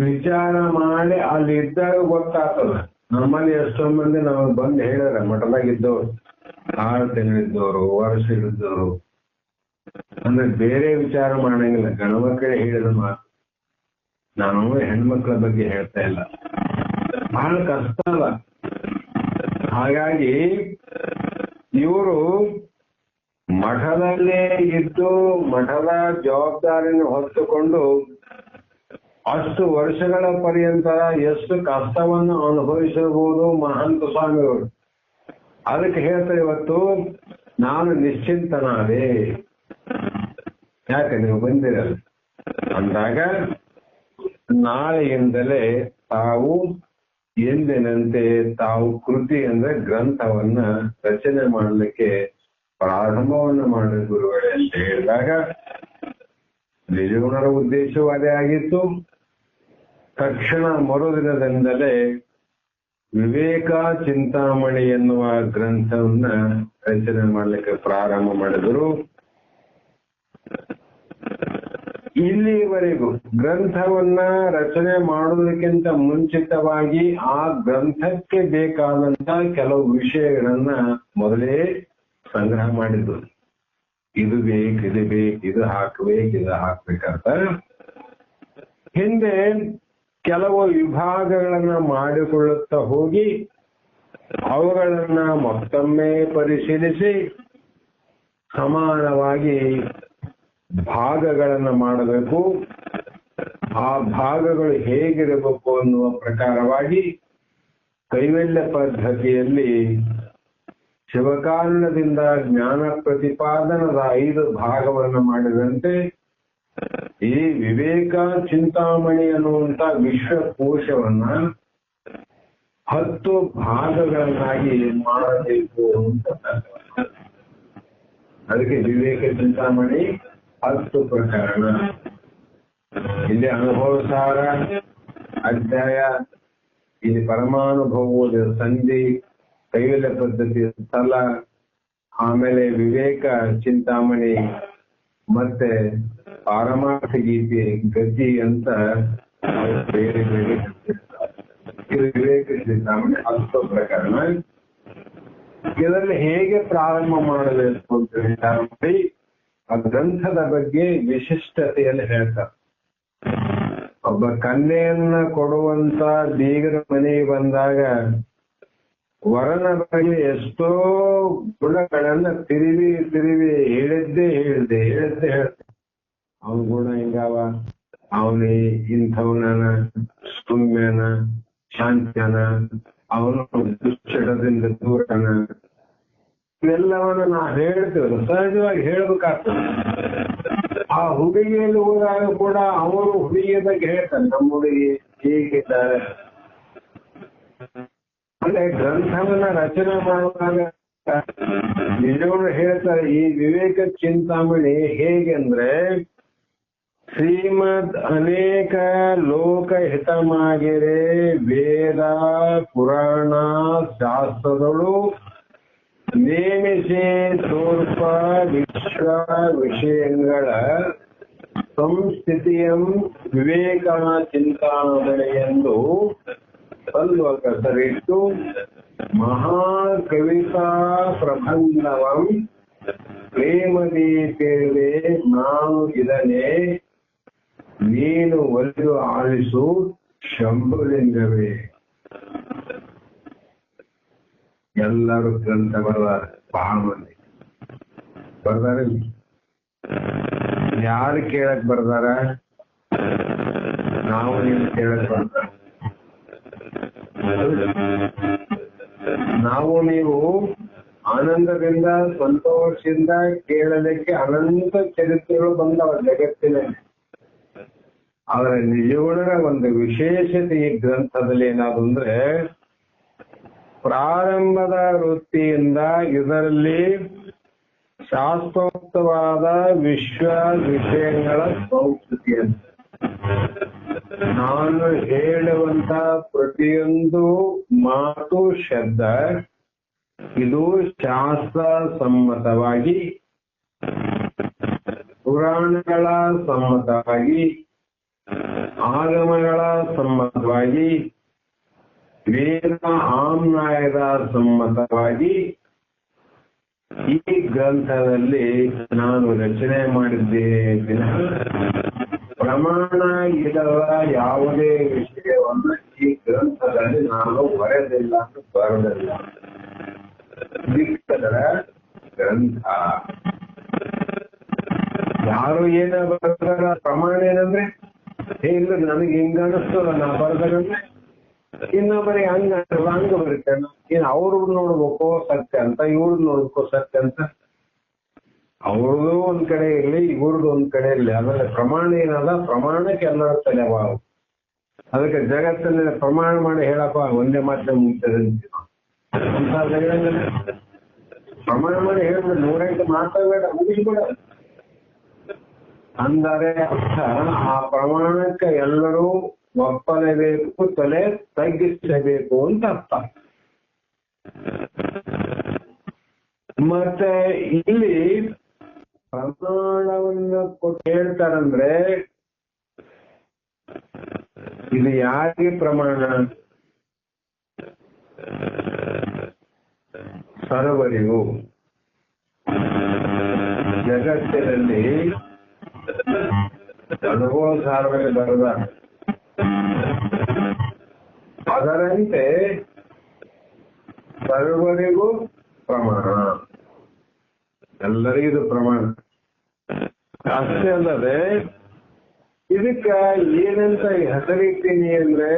ವಿಚಾರ ಮಾಡಿ ಅಲ್ಲಿ ಇದ್ದಾಗ ಗೊತ್ತಾಗ್ತದ. ನಮ್ಮಲ್ಲಿ ಎಷ್ಟೋ ಮಂದಿ ನಮಗ್ ಬಂದು ಹೇಳ್ಯಾರ, ಮಠದಾಗಿದ್ದವ್ರು 6 ತಿಂಗಳಿದ್ದವರು, ವರ್ಷ ಇದ್ದವರು, ಅಂದ್ರೆ ಬೇರೆ ವಿಚಾರ ಮಾಡಂಗಿಲ್ಲ, ಗಣಮಕ್ಕಳೇ ಹೇಳಿದ ಮಾತು. ನಾನು ಹೆಣ್ಮಕ್ಳ ಬಗ್ಗೆ ಹೇಳ್ತಾ ಇಲ್ಲ, ಬಹಳ ಕಷ್ಟ ಅಲ್ಲ. ಹಾಗಾಗಿ ಇವರು ಮಠದಲ್ಲೇ ಇದ್ದು ಮಠದ ಜವಾಬ್ದಾರಿಯನ್ನು ಹೊತ್ತುಕೊಂಡು ಅಷ್ಟು ವರ್ಷಗಳ ಪರ್ಯಂತ ಎಷ್ಟು ಕಷ್ಟವನ್ನು ಅನುಭವಿಸಬಹುದು ಮಹಂತ ಸ್ವಾಮಿಗಳು. ಅದಕ್ಕೆ ಹೇಳ್ತಾರೆ, ಇವತ್ತು ನಾನು ನಿಶ್ಚಿಂತನಾದೆ, ಯಾಕೆ ನೀವು ಬಂದಿರಲ್ಲ ಅಂದಾಗ ನಾಳೆಯಿಂದಲೇ ತಾವು ಎಂದಿನಂತೆ ತಾವು ಕೃತಿ ಅಂದ್ರೆ ಗ್ರಂಥವನ್ನ ರಚನೆ ಮಾಡಲಿಕ್ಕೆ ಪ್ರಾರಂಭವನ್ನು ಮಾಡಿ ಗುರುಗಳೇ ಅಂತ ಹೇಳಿದಾಗ ನಿಜಗುಣರ ಉದ್ದೇಶವೂ ಅದೇ ಆಗಿತ್ತು. ತಕ್ಷಣ ಮರುದಿನದಿಂದಲೇ ವಿವೇಕ ಚಿಂತಾಮಣಿ ಎನ್ನುವ ಗ್ರಂಥವನ್ನ ರಚನೆ ಮಾಡಲಿಕ್ಕೆ ಪ್ರಾರಂಭ ಮಾಡಿದರು. ಇಲ್ಲಿವರೆಗೂ ಗ್ರಂಥವನ್ನ ರಚನೆ ಮಾಡುವುದಕ್ಕಿಂತ ಮುಂಚಿತವಾಗಿ ಆ ಗ್ರಂಥಕ್ಕೆ ಬೇಕಾದಂತ ಕೆಲವು ವಿಷಯಗಳನ್ನ ಮೊದಲೇ ಸಂಗ್ರಹ ಮಾಡಿದ್ರು. ಇದು ಬೇಕು, ಇದು ಬೇಕು, ಇದು ಹಾಕ್ಬೇಕು, ಇದು ಹಾಕ್ಬೇಕಂತ ಹಿಂದೆ ಕೆಲವು ವಿಭಾಗಗಳನ್ನ ಮಾಡಿಕೊಳ್ಳುತ್ತಾ ಹೋಗಿ ಅವುಗಳನ್ನ ಮತ್ತೊಮ್ಮೆ ಪರಿಶೀಲಿಸಿ ಸಮಾನವಾಗಿ ಭಾಗಗಳನ್ನ ಮಾಡಬೇಕು. ಆ ಭಾಗಗಳು ಹೇಗಿರಬೇಕು ಅನ್ನುವ ಪ್ರಕಾರವಾಗಿ ಕೈವಲ್ಯ ಪದ್ಧತಿಯಲ್ಲಿ ಶಿವಕಾರಣದಿಂದ ಜ್ಞಾನ ಪ್ರತಿಪಾದನದ 5 ಭಾಗವನ್ನು ಮಾಡಿದಂತೆ ಈ ವಿವೇಕ ಚಿಂತಾಮಣಿ ಅನ್ನುವಂತ ವಿಶ್ವಕೋಶವನ್ನ 10 ಭಾಗಗಳನ್ನಾಗಿ ಮಾಡಬೇಕು ಅಂತ. ಅದಕ್ಕೆ ವಿವೇಕ ಚಿಂತಾಮಣಿ 10 ಪ್ರಕರಣ. ಇಲ್ಲಿ ಅನುಭವಸಾರ ಅಧ್ಯಾಯ, ಇಲ್ಲಿ ಪರಮಾನುಭವದ ಸಂಧಿ, ಕೈವಲ್ಯ ಪದ್ಧತಿಯ ಸ್ಥಳ, ಆಮೇಲೆ ವಿವೇಕ ಚಿಂತಾಮಣಿ, ಮತ್ತೆ ಪಾರಮಾರ್ಥ ಗೀತೆ ಗತಿ ಅಂತ ಬೇರೆ ಬೇರೆ. ಇದು ವಿವೇಕ ಚಿಂತಾಮಣಿ 10 ಪ್ರಕರಣ. ಇದರಲ್ಲಿ ಹೇಗೆ ಪ್ರಾರಂಭ ಮಾಡಬೇಕು ಅಂತ ವಿಚಾರ ಮಾಡಿ ಆ ಗ್ರಂಥದ ಬಗ್ಗೆ ವಿಶಿಷ್ಟತೆಯನ್ನು ಹೇಳ್ತಾರೆ. ಒಬ್ಬ ಕನ್ಯೆಯನ್ನ ಕೊಡುವಂತ ಬೀಗರ ಮನೆಗೆ ಬಂದಾಗ ವರನ ಬಗ್ಗೆ ಎಷ್ಟೋ ಗುಣಗಳನ್ನ ತಿರುವಿ ಹೇಳಿದ್ದೆ ಅವನ ಗುಣ ಹಿಂಗಾವ, ಅವನೇ ಇಂಥವನ, ಸೌಮ್ಯನ, ಶಾಂತ್ಯನ, ಅವನು ದುಶ್ಚಟದಿಂದ ದೂರನ, ಇವೆಲ್ಲವನ್ನ ನಾವು ಹೇಳ್ತೇವೆ, ಸಹಜವಾಗಿ ಹೇಳ್ಬೇಕಾಗ್ತದೆ. ಆ ಹುಡುಗಿಯಲ್ಲಿ ಹೋದಾಗ ಕೂಡ ಅವರು ಹುಡುಗಿಯ ಬಗ್ಗೆ ಹೇಳ್ತಾರೆ, ನಮ್ಮ ಹುಡುಗಿ ಹೇಗಿದ್ದಾರೆ. ಅಂದ್ರೆ ಗ್ರಂಥವನ್ನ ರಚನೆ ಮಾಡುವಾಗ ನಿಜವರು ಹೇಳ್ತಾರೆ, ಈ ವಿವೇಕ ಚಿಂತಾಮಣಿ ಹೇಗೆಂದ್ರೆ ಶ್ರೀಮದ್ ಅನೇಕ ಲೋಕ ಹಿತಮಾಗಿರೆ ವೇದ ಪುರಾಣ ಶಾಸ್ತ್ರಗಳು ನೇಮಿಸಿ ತೋರ್ಪ ವಿಶ್ವ ವಿಷಯಗಳ ಸಂಸ್ಥಿತಿಯಂ ವಿವೇಕ ಚಿಂತಾಮಣೆಯೆಂದು ತಲ್ವಕ ಸರಿಟ್ಟು ಮಹಾಕವಿತಾ ಪ್ರಬಂಧವಂ ಪ್ರೇಮದೀಪೇವೆ ನಾನು ಇದನ್ನೇ ನೀನು ಒಲಿದು ಆಲಿಸು ಶಂಭುಲಿಂಗವೇ. ಎಲ್ಲರೂ ಗ್ರಂಥ ಬರ್ದಾರೆ, ಬಹಳ ಮಂದಿ ಬರ್ದಾರೆ. ಯಾರು ಕೇಳಕ್ ಬರ್ದಾರ? ನಾವು ನೀವು ಕೇಳಕ್ ಬರ್ತಾರ. ನಾವು ನೀವು ಆನಂದದಿಂದ ಸಂತೋಷದಿಂದ ಕೇಳಲಿಕ್ಕೆ ಅನಂತ ಚರಿತ್ರೆಗಳು ಬಂದವ ಜಗತ್ತಿನಲ್ಲಿ. ಆದ್ರೆ ನಿಜಗುಣರ ಒಂದು ವಿಶೇಷತೆ ಈ ಗ್ರಂಥದಲ್ಲಿ ಏನಾದ್ರು ಅಂದ್ರೆ, ಪ್ರಾರಂಭದ ವೃತ್ತಿಯಿಂದ ಇದರಲ್ಲಿ ಶಾಸ್ತ್ರೋಕ್ತವಾದ ವಿಶ್ವ ವಿಷಯಗಳ ಸಂಸ್ಕೃತಿ ಅಂತ. ನಾನು ಹೇಳುವಂತ ಪ್ರತಿಯೊಂದು ಮಾತು ಶಬ್ದ ಇದು ಶಾಸ್ತ್ರ ಸಮ್ಮತವಾಗಿ, ಪುರಾಣಗಳ ಸಮ್ಮತವಾಗಿ, ಆಗಮಗಳ ಸಮ್ಮತವಾಗಿ, ವೇದ ಆಮ್ನಾಯದ ಸಮ್ಮತವಾಗಿ ಈ ಗ್ರಂಥದಲ್ಲಿ ನಾನು ರಚನೆ ಮಾಡಿದ್ದೇನೆ ವಿನಃ ಪ್ರಮಾಣ ಇಲ್ಲದ ಯಾವುದೇ ವಿಷಯವನ್ನು ಈ ಗ್ರಂಥದಲ್ಲಿ ನಾನು ಬರೆದಿಲ್ಲ, ಬರೆದಿಲ್ಲ. ದಿಕ್ಕದರ ಗ್ರಂಥ. ಯಾರು ಏನ ಬರ್ತಾರ ಪ್ರಮಾಣ ಏನಂದ್ರೆ, ಇಲ್ಲ ನನಗೆ ಹಿಂಗ ಅನಿಸ್ತದ ನಾ ಬರ್ದಾರಂದ್ರೆ ಇನ್ನೊಬ್ಬರಿಗೆ ಹಂಗ ಬರ್ತೇನೆ. ಏನ್ ಅವ್ರದ್ದು ನೋಡ್ಬೇಕು ಸತ್ಯ ಅಂತ, ಇವ್ರದ್ದು ನೋಡ್ಬೇಕು ಸತ್ಯ ಅಂತ. ಅವ್ರದ್ದು ಒಂದ್ ಕಡೆ ಇರ್ಲಿ, ಇವ್ರದ್ದು ಒಂದ್ ಕಡೆ ಇರ್ಲಿ. ಆಮೇಲೆ ಪ್ರಮಾಣ ಏನದ, ಪ್ರಮಾಣಕ್ಕೆ ಎಲ್ಲರ ತಲೆವಾವು. ಅದಕ್ಕೆ ಜಗತ್ತಿನಲ್ಲಿ ಪ್ರಮಾಣ ಮಾಡಿ ಹೇಳಪ್ಪ ಒಂದೇ ಮಾತ್ರ ಮುಗ್ತದೆ ಅಂತ ಪ್ರಮಾಣ ಮಾಡಿ ಹೇಳ್ಬಿಡ, 108 ಮಾತಾಡಬೇಡ, ಮುಗಿಸ್ಬೇಡ ಅಂದರೆ ಅರ್ಥ ಆ ಪ್ರಮಾಣಕ್ಕೆ ಎಲ್ಲರೂ ಒಪ್ಪಲೇಬೇಕು, ತಲೆ ತಗ್ಗಿಸಬೇಕು ಅಂತ ಅರ್ಥ. ಮತ್ತೆ ಇಲ್ಲಿ ಪ್ರಮಾಣವನ್ನ ಕೊಟ್ಟು ಹೇಳ್ತಾರಂದ್ರೆ ಇದು ಯಾರಿಗೆ ಪ್ರಮಾಣ? ಸರ್ವರಿಗೂ. ಜಗತ್ತಿನಲ್ಲಿ ಅನುಭವ ಸಾರವಾಗಿ ಬರದ ಅದರಂತೆ ಸರ್ವರಿಗೂ ಪ್ರಮಾಣ, ಎಲ್ಲರಿಗೂ ಪ್ರಮಾಣ. ಅಷ್ಟೇ ಅಲ್ಲದೆ ಇದಕ್ಕ ಏನಂತ ಹೆಸರಿಡ್ತೀನಿ ಅಂದ್ರೆ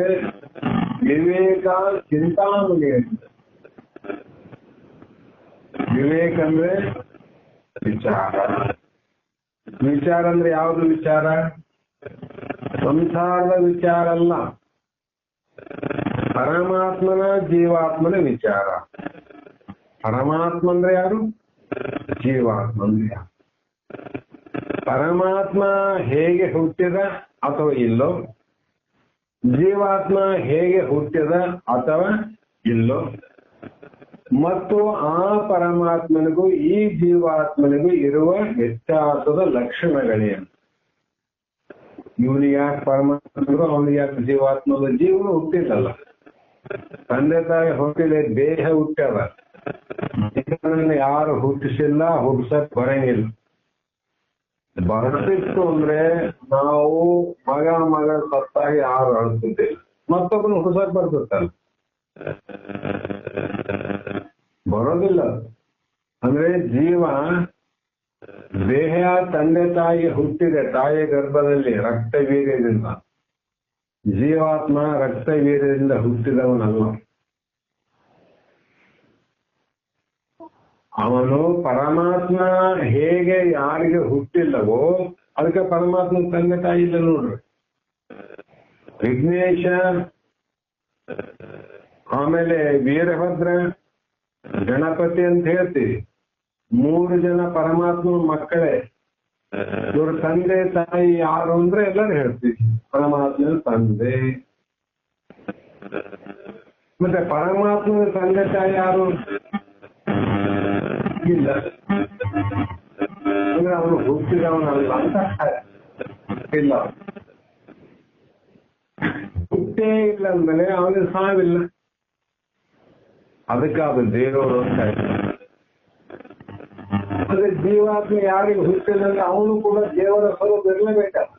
ವಿವೇಕ ಚಿಂತಾಮಣಿ ಅಂತ. ವಿವೇಕ ಅಂದ್ರೆ ವಿಚಾರ. ವಿಚಾರ ಅಂದ್ರೆ ಯಾವುದು ವಿಚಾರ? ಸಂಸಾರದ ವಿಚಾರ ಅಲ್ಲ, ಪರಮಾತ್ಮನ ಜೀವಾತ್ಮನ ವಿಚಾರ. ಪರಮಾತ್ಮ ಅಂದ್ರೆ ಯಾರು? ಜೀವಾತ್ಮ ಅಂದ್ರೆ ಯಾರು? ಪರಮಾತ್ಮ ಹೇಗೆ ಹುಟ್ಟಿದ ಅಥವಾ ಇಲ್ಲೋ, ಜೀವಾತ್ಮ ಹೇಗೆ ಹುಟ್ಟಿದ ಅಥವಾ ಇಲ್ಲೋ, ಮತ್ತು ಆ ಪರಮಾತ್ಮನಿಗೂ ಈ ಜೀವಾತ್ಮನಿಗೂ ಇರುವ ವ್ಯತ್ಯಾಸದ ಲಕ್ಷಣಗಳೇನು? ಇವನಿಗೆ ಯಾಕೆ ಪರಮಾತ್ಮನಿಗೂ ಅವನಿಗೆ ಯಾಕೆ ಜೀವಾತ್ಮದ? ಜೀವನ ಹುಟ್ಟಿಲ್ಲಲ್ಲ, ತಂದೆ ತಾಯಿ ಹುಟ್ಟಿಲ್ಲ, ದೇಹ ಹುಟ್ಟ್ಯಾರ. ಯಾರು ಹುಟ್ಟಿಸಿಲ್ಲ, ಹುಟ್ಟಿಸಕ್ ಬರಂಗಿಲ್ಲ. ಬರ್ತಿತ್ತು ಅಂದ್ರೆ ನಾವು ಮಗ ಸತ್ತಾಗಿ ಯಾರು ಅಳ್ತಿದ್ದಿಲ್ಲ, ಮತ್ತೊಬ್ಬನು ಹುಡ್ಸಕ್ ಬರ್ತಿರ್ತಾರ, ಬರೋದಿಲ್ಲ. ಅಂದ್ರೆ ಜೀವ ದೇಹ ತಂದೆ ತಾಯಿ ಹುಟ್ಟಿದೆ, ತಾಯಿ ಗರ್ಭದಲ್ಲಿ ರಕ್ತ ವೀರ್ಯದಿಂದ. ಜೀವಾತ್ಮ ರಕ್ತ ವೀರ್ಯದಿಂದ ಹುಟ್ಟಿದವನಲ್ಲ. ಅವನು ಪರಮಾತ್ಮ ಹೇಗೆ ಯಾರಿಗೆ ಹುಟ್ಟಿಲ್ಲವೋ ಅದಕ್ಕೆ ಪರಮಾತ್ಮ ತಂದೆ ತಾಯಿ ಇಲ್ಲ ನೋಡ್ರಿ. ವಿಘ್ನೇಶ, ಆಮೇಲೆ ವೀರಭದ್ರ, ಗಣಪತಿ ಅಂತ ಹೇಳ್ತೀವಿ. 3 ಜನ ಪರಮಾತ್ಮ ಮಕ್ಕಳೇ. ಇವ್ರ ತಂದೆ ತಾಯಿ ಯಾರು ಅಂದ್ರೆ ಎಲ್ಲರೂ ಹೇಳ್ತೀವಿ ಪರಮಾತ್ಮನ ತಂದೆ. ಮತ್ತೆ ಪರಮಾತ್ಮನ ತಂದೆ ತಾಯಿ ಯಾರು? ಇಲ್ಲ ಅಂದ್ರೆ ಅವನು ಹುಟ್ಟಿದವನಲ್ಲ ಅಂತ ಇಲ್ಲ. ಹುಟ್ಟೇ ಇಲ್ಲ ಅಂದ್ಮೇಲೆ ಅವನಿಗೆ ಸಾವಿಲ್ಲ. ಅದಕ್ಕೆ ಅದು ದೇವರು ಅಂತ ಅಂದ್ರೆ ಜೀವಾತ್ಮ ಯಾರಿಗೆ ಹುಟ್ಟಿಲ್ಲ ಅಂದ್ರೆ ಅವನು ಕೂಡ ದೇವರ ಸ್ವರೂಪ ಇರಲೇಬೇಕಲ್ಲ,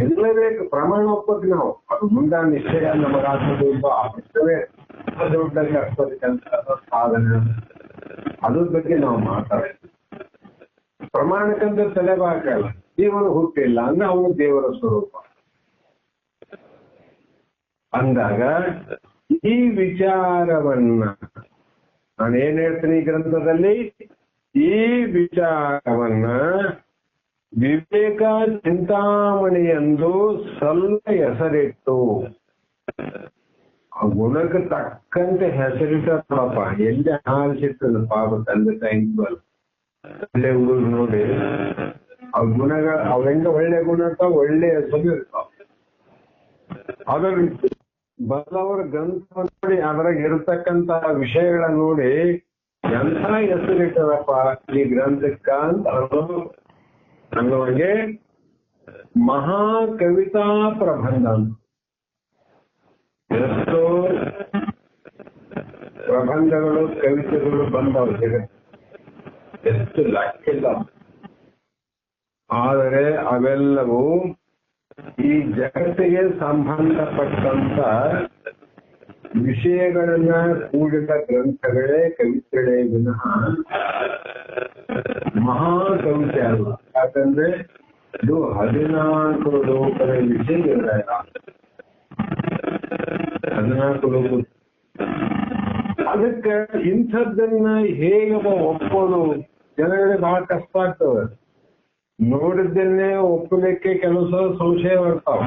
ಇರಲೇಬೇಕು. ಪ್ರಮಾಣ ಒಪ್ಪಕ್ಕೆ ನಾವು ಅದು ಮುಂದೆ ನಿಶ್ಚಯ ನಮಗಾಗ್ತದೆ ಅಷ್ಟವೇ ದೊಡ್ಡ ಕೆಲಸ ಸಾಧನೆ ಅದ್ರ ಬಗ್ಗೆ ನಾವು ಮಾತಾಡ್ತೀವಿ. ಪ್ರಮಾಣಕ್ಕಂತ ತಲೆಬಾಕಲ್ಲ. ಜೀವನ ಹುಟ್ಟಿಲ್ಲ ಅಂದ್ರೆ ಅವನು ದೇವರ ಸ್ವರೂಪ ಅಂದಾಗ ಈ ವಿಚಾರವನ್ನ ನಾನು ಏನ್ ಹೇಳ್ತೀನಿ ಈ ಗ್ರಂಥದಲ್ಲಿ, ಈ ವಿಚಾರವನ್ನ ವಿವೇಕ ಚಿಂತಾಮಣಿ ಎಂದು ಸ್ವಲ್ಪ ಹೆಸರಿಟ್ಟು, ಆ ಗುಣಕ್ಕೆ ತಕ್ಕಂತೆ ಹೆಸರಿಟ್ಟಪ್ಪ. ಎಲ್ಲಿ ಹಾರಿಸಿಟ್ಟದ ಪಾಪ ತಂದೆ ತಾಯಿಗಳು ಒಳ್ಳೆ ಹುಡುಗ ನೋಡಿ ಆ ಗುಣಗಳ ಅವ್ ಹೆಂಗ ಒಳ್ಳೆ ಗುಣ ಇರ್ತಾವ, ಒಳ್ಳೆ ಹೆಸರು ಇರ್ತಾವ. ಅದರ ಬಲ್ಲವರ ಗ್ರಂಥ ನೋಡಿ ಅದ್ರಾಗ ಇರತಕ್ಕಂತ ವಿಷಯಗಳನ್ನ ನೋಡಿ ಎಂಥ ಹೆಸರಿಟ್ಟದಪ್ಪ ಈ ಗ್ರಂಥಕ್ಕ ಅಂತ ಅನ್ನುವಂಗೆ ಮಹಾ ಕವಿತಾ ಪ್ರಬಂಧ ಅಂತ. ಎಷ್ಟೋ ಪ್ರಬಂಧಗಳು ಕವಿತೆಗಳು ಬಂದವ ಜಗತ್ತು, ಎಷ್ಟು ಲೆಕ್ಕಿಲ್ಲ. ಆದರೆ ಅವೆಲ್ಲವೂ ಈ ಜಗತ್ತಿಗೆ ಸಂಬಂಧಪಟ್ಟಂತ ವಿಷಯಗಳನ್ನ ಕೂಡಿದ ಗ್ರಂಥಗಳೇ ಕವಿತೆಗಳೇ ವಿನಃ ಮಹಾ ಕವಿತೆ ಅಲ್ಲ. ಯಾಕಂದ್ರೆ ಇದು 14 ಲೋಕದ ವಿಷಯ, 14 ಲೋಕ. ಅದಕ್ಕೆ ಇಂಥದ್ದನ್ನ ಹೇಗೆ ಒಪ್ಪೋದು ಜನಗಳಿಗೆ ಬಹಳ ಕಷ್ಟ ಆಗ್ತದೆ. ನೋಡಿದ್ದನ್ನೇ ಒಪ್ಪಲಿಕ್ಕೆ ಕೆಲಸ ಸಂಶಯ ಬರ್ತಾವ.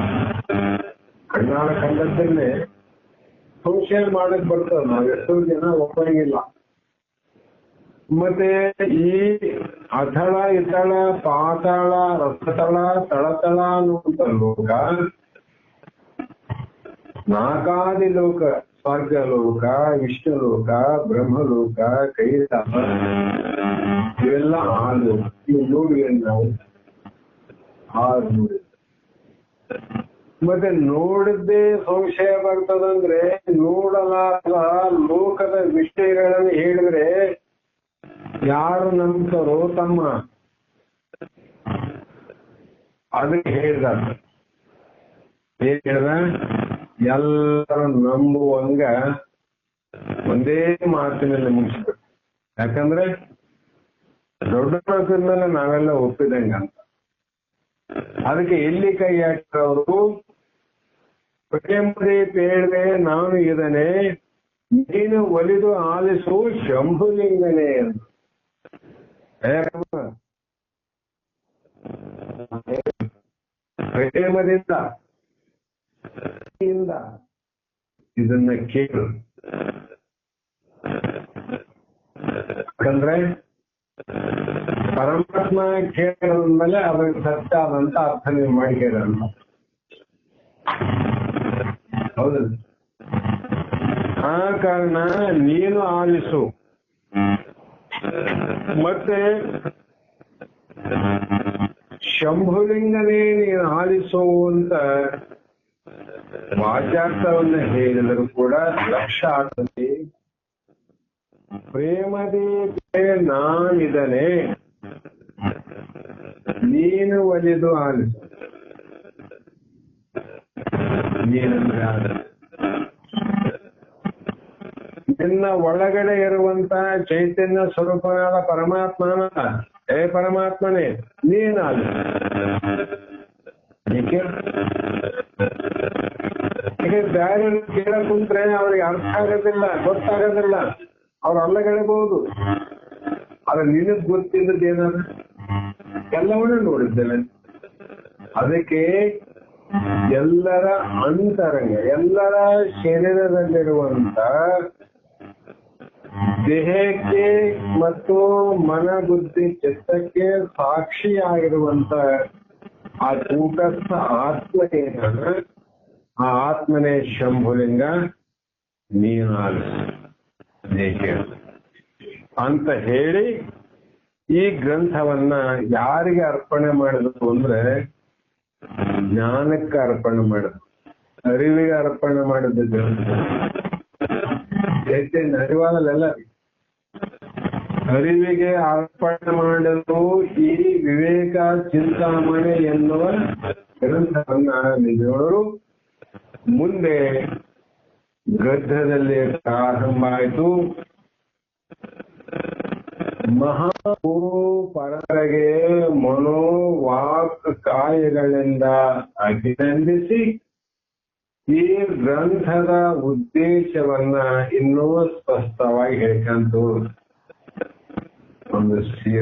ಕಣ್ಣಾಳ ಕಂಡದ್ದನ್ನೇ ಸಂಶಯ ಮಾಡಕ್ ಬರ್ತದೆ. ನಾವ್ ಎಷ್ಟೋ ಜನ ಒಪ್ಪಂಗಿಲ್ಲ. ಮತ್ತೆ ಈ ಅಥಳ ಇತಳ ಪಾತಾಳ ರಸತಳ ತಳತಳ ಅನ್ನುವಂತ ಲೋಕ, ನಾಕಾದಿ ಲೋಕ, ಸ್ವರ್ಗ ಲೋಕ, ವಿಷ್ಣು ಲೋಕ, ಬ್ರಹ್ಮಲೋಕ, ಕೈಲಾಸ, ಇವೆಲ್ಲ 6 ಇವು ನೋಡಿದ್ರೆ ನಾವು 6 ನೋಡಿ. ಮತ್ತೆ ನೋಡಿದ್ದೇ ಸಂಶಯ ಬರ್ತದಂದ್ರೆ ನೋಡಲಾದ ಲೋಕದ ವಿಷಯಗಳನ್ನು ಹೇಳಿದ್ರೆ ಯಾರು ನಂಬ್ತಾರೋ ತಮ್ಮ ಅದಕ್ಕೆ ಹೇಳ್ದ. ಏನ್ ಹೇಳ್ದ? ಎಲ್ಲರೂ ನಂಬುವಂಗ ಒಂದೇ ಮಾತಿನಲ್ಲಿ ಮುಗಿಸ್ಬೇಕು. ಯಾಕಂದ್ರೆ ದೊಡ್ಡ ಮೇಲೆ ನಾವೆಲ್ಲ ಒಪ್ಪಿದಂಗ ಅಂತ. ಅದಕ್ಕೆ ಎಲ್ಲಿ ಕೈ ಹಾಕಿದವರು ಪ್ರೇಮದೇ ಪೇಳ್ವೆ ನಾನು ಇದನೆ ನೀನು ಒಲಿದು ಆಲಿಸು ಶಂಭುಲಿಂಗನೇ ಅಂತ. ಪ್ರೇಮದಿಂದ ಇದನ್ನ ಕೇಳು. ಯಾಕಂದ್ರೆ ಪರಮಾತ್ಮ ಕೇಳೋದ್ಮೇಲೆ ಅದಕ್ಕೆ ಸತ್ಯ ಆದಂತ ಅರ್ಥ ನೀವು ಮಾಡಿಕೊಳ್ಳಲ್ಲ. ಹೌದಲ್ಲ? ಆ ಕಾರಣ ನೀನು ಆಲಿಸು. ಮತ್ತೆ ಶಂಭುಲಿಂಗನೇ ನೀನು ಆಲಿಸು ಅಂತ ವಾಚ್ಯಾರ್ಥವನ್ನ ಹೇಳಿದರೂ ಕೂಡ ಲಕ್ಷ್ಯ ಆಗ್ತದೆ. ಪ್ರೇಮದೇ ನಾನಿದನೆ ನೀನು ಒಲಿದು ಆಲಿಸು. ನೀನಂದ್ರೆ ನಿನ್ನ ಒಳಗಡೆ ಇರುವಂತ ಚೈತನ್ಯ ಸ್ವರೂಪನಾದ ಪರಮಾತ್ಮನ, ಹೇ ಪರಮಾತ್ಮನೇ ನೀನು ಆಲಿಸು. ಬೇರೆ ಕೇಳಕ್ ಕುಂತ್ರೆ ಅವ್ರಿಗೆ ಅರ್ಥ ಆಗೋದಿಲ್ಲ, ಗೊತ್ತಾಗೋದಿಲ್ಲ. ಅವ್ರು ಅಲ್ಲಗೆಳಬಹುದು. ಆದ್ರೆ ನಿನಗ್ ಗೊತ್ತಿದ್ದದ್ದು ಏನಾದ್ರು ಎಲ್ಲವನ್ನೂ ನೋಡಿದ್ದೇನೆ. ಅದಕ್ಕೆ ಎಲ್ಲರ ಅಂತರಂಗ, ಎಲ್ಲರ ಶರೀರದಲ್ಲಿರುವಂತ ದೇಹಕ್ಕೆ ಮತ್ತು ಮನ ಬುದ್ಧಿ ಚಿತ್ತಕ್ಕೆ ಸಾಕ್ಷಿಯಾಗಿರುವಂತ ಆ ಕೂಟಸ್ಥ ಆತ್ಮ ಏನಾದ ಆ ಆತ್ಮನೇ ಶಂಭುಲಿಂಗ ನೀನು ಆಲಿಸು. ಅಂತ ಹೇಳಿ ಈ ಗ್ರಂಥವನ್ನ ಯಾರಿಗೆ ಅರ್ಪಣೆ ಮಾಡಿದ್ರು ಅಂದ್ರೆ ಜ್ಞಾನಕ್ಕೆ ಅರ್ಪಣೆ ಮಾಡಿದ್ರು, ಅರಿವಿಗೆ ಅರ್ಪಣೆ ಮಾಡಿದ್ದು ಗ್ರಂಥ. ಚೈತನ್ಯ ಅರಿವಾದಲ್ಲೆಲ್ಲ ಅರಿವಿಗೆ ಅರ್ಪಣೆ ಮಾಡಲು ಈ ವಿವೇಕ ಚಿಂತಾಮಣಿ ಎನ್ನುವ ಗ್ರಂಥವನ್ನ ನಿಜವರು ಮುಂದೆ ಗದ್ಯದಲ್ಲಿ ಪ್ರಾರಂಭ ಆಯಿತು. ಮಹಾಗುರು ಪರರಿಗೆ ಮನೋವಾಕ್ ಕಾಯಗಳಿಂದ ಅಭಿನಂದಿಸಿ ಈ ಗ್ರಂಥದ ಉದ್ದೇಶವನ್ನ ಇನ್ನೂ ಸ್ಪಷ್ಟವಾಗಿ ಹೇಳ್ಕಂತು. ಒಂದು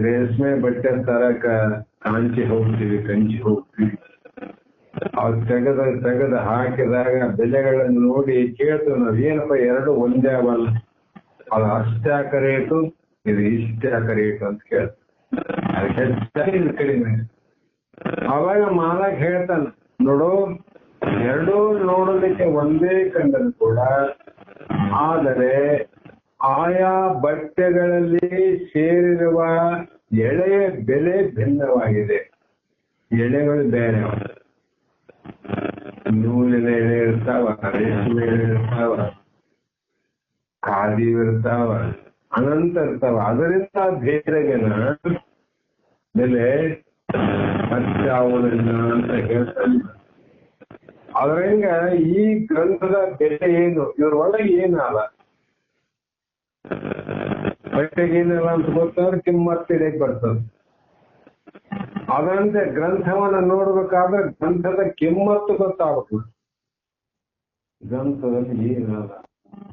ರೇಷ್ಮೆ ಬಟ್ಟೆ ತರಕ ಕಾಂಚಿ ಹೋಗ್ತೀವಿ, ಕಂಚಿ ಹೋಗ್ತೀವಿ, ಅವ್ರು ತೆಗೆದ ಹಾಕಿದಾಗ ಬೆಲೆಗಳನ್ನು ನೋಡಿ ಕೇಳ್ತು ನಾವು, ಏನಪ್ಪ ಎರಡು ಒಂದೇ ಅವಲ್ಲ, ಅದು ಅಷ್ಟ್ಯಾಕ ರೇಟು, ಇದು ಇಷ್ಟ್ಯಾಕ ರೇಟು ಅಂತ ಕೇಳ್ತು. ಅದಕ್ಕೆ ಹೆಚ್ಚಾಗಿ ಇದು ಕಡಿಮೆ. ಅವಾಗ ಮಾಲಕ್ ಹೇಳ್ತಾನ, ನೋಡು ಎರಡೂ ನೋಡಲಿಕ್ಕೆ ಒಂದೇ ಕಂಡರು ಕೂಡ, ಆದರೆ ಆಯಾ ಬಟ್ಟೆಗಳಲ್ಲಿ ಸೇರಿರುವ ಎಳೆಯ ಬೆಲೆ ಭಿನ್ನವಾಗಿದೆ. ಎಳೆಗಳು ಬೇರೆ, ನೂಲಿನ ಎಳೆ ಇರ್ತಾವ, ರೇಷ್ಮೆ ಎಳೆ ಇರ್ತಾವ, ಖಾದಿ ಇರ್ತಾವ, ಅನಂತ ಇರ್ತಾವ. ಅದರಿಂದ ಬೇರೆಗೆನ ಬೆಲೆ ಮತ್ತಾವುದಿಲ್ಲ ಅಂತ ಹೇಳ್ತಾನೆ. ಅದರಿಂದ ಈ ಗ್ರಂಥದ ಬೆಲೆ ಏನು, ಇದ್ರೊಳಗೆ ಏನಲ್ಲ, ಬಟ್ಟೆಗೇನಲ್ಲ ಅಂತ ಗೊತ್ತಾದ್ರೆ ಕಿಮ್ಮತ್ತು ಹಿಡಿಯಕ್ ಬರ್ತದೆ. ಅದರಂತೆ ಗ್ರಂಥವನ್ನ ನೋಡ್ಬೇಕಾದ್ರೆ ಗ್ರಂಥದ ಕಿಮ್ಮತ್ತು ಗೊತ್ತಾಗಬೇಕು. ಗ್ರಂಥದಲ್ಲಿ ಏನಲ್ಲ,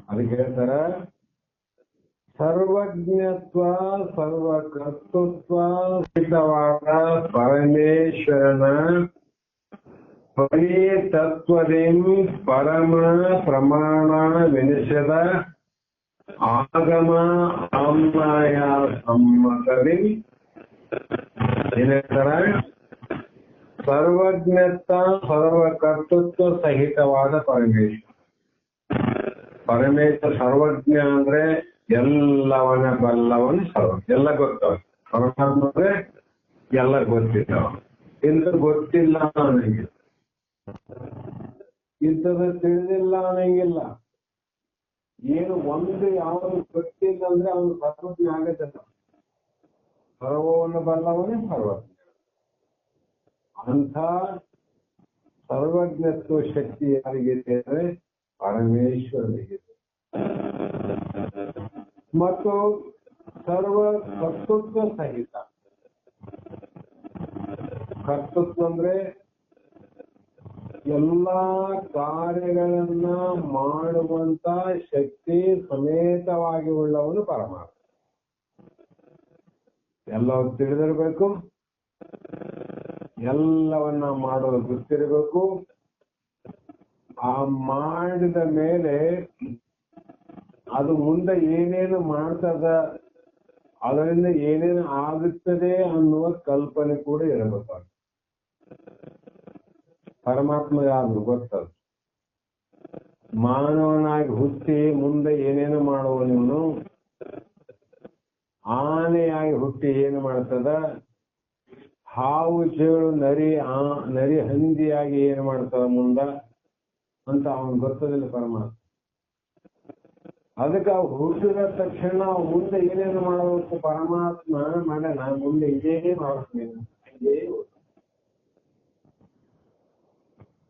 ಅದಕ್ಕೆ ಹೇಳ್ತಾರ ಸರ್ವಜ್ಞತ್ವ ಸರ್ವಕರ್ತೃತ್ವ ಸ್ಥಿತವಾದ ಪರಮೇಶ್ವರನ ಪರಿತತ್ವದಿಂ ಪರಮ ಪ್ರಮಾಣ ವಿನಿಷದ ಆಗಮ ಆಮ್ನಾಯ ಸಮ್ಮತದಿ. ಏನಂತಾರ? ಸರ್ವಜ್ಞತ್ವ ಸರ್ವಕರ್ತೃತ್ವ ಸಹಿತವಾದ ಪರಮೇಶ್ವರ. ಪರಮೇಶ್ವರ ಸರ್ವಜ್ಞ ಅಂದ್ರೆ ಎಲ್ಲವನ ಬಲ್ಲವನು ಸರ್ವ, ಎಲ್ಲ ಗೊತ್ತವ. ಪರಮಾತ್ಮ ಅಂದ್ರೆ ಎಲ್ಲ ಗೊತ್ತಿದ್ದವ. ಇಂಥ ಗೊತ್ತಿಲ್ಲ ಅನ್ನಂಗಿಲ್ಲ, ಇಂಥದ್ದು ತಿಳಿದಿಲ್ಲ ಅನ್ನಂಗಿಲ್ಲ. ಏನು ಒಂದು ಯಾವುದು ಗೊತ್ತಿಲ್ಲ ಅಂದ್ರೆ ಅವನು ಸರ್ವಜ್ಞ ಆಗತ್ತಲ್ಲ. ಸರ್ವವನ್ನು ಬಲ್ಲವನೇ ಸರ್ವಜ್ಞ. ಅಂಥ ಸರ್ವಜ್ಞತ್ವ ಶಕ್ತಿ ಯಾರಿಗಿದೆ ಅಂದ್ರೆ ಪರಮೇಶ್ವರನಿಗಿದೆ. ಮತ್ತು ಸರ್ವ ಕರ್ತೃತ್ವ ಸಹಿತ. ಕರ್ತೃತ್ವ ಅಂದ್ರೆ ಎಲ್ಲಾ ಕಾರ್ಯಗಳನ್ನ ಮಾಡುವಂತ ಶಕ್ತಿ ಸಮೇತವಾಗಿ ಉಳ್ಳವನು ಪರಮಾತ್ಮ. ಎಲ್ಲ ತಿಳಿದಿರ್ಬೇಕು, ಎಲ್ಲವನ್ನ ಮಾಡೋದು ಗೊತ್ತಿರಬೇಕು. ಆ ಮಾಡಿದ ಮೇಲೆ ಅದು ಮುಂದೆ ಏನೇನು ಮಾಡ್ತದ, ಅದರಿಂದ ಏನೇನು ಆಗುತ್ತದೆ ಅನ್ನುವ ಕಲ್ಪನೆ ಕೂಡ ಇರಬೇಕು. ಪರಮಾತ್ಮ ಯಾರು ಗೊತ್ತದ. ಮಾನವನಾಗಿ ಹುಟ್ಟಿ ಮುಂದೆ ಏನೇನು ಮಾಡುವವನು, ಆನೆಯಾಗಿ ಹುಟ್ಟಿ ಏನು ಮಾಡ್ತದ, ಹಾವು ಚೇಳು ನರಿ ಹಂದಿಯಾಗಿ ಏನು ಮಾಡ್ತದ ಮುಂದ ಅಂತ ಅವನು ಗೊತ್ತದಿಲ್ಲ ಪರಮಾತ್ಮ. ಅದಕ್ಕೆ ಅವು ಹುಟ್ಟಿದ ತಕ್ಷಣ ಮುಂದೆ ಏನೇನು ಮಾಡಬೇಕು ಪರಮಾತ್ಮ ಮಾಡ್ಯಾನ, ಮುಂದೆ ಇದೇ ಮಾಡ್ತೀನಿ.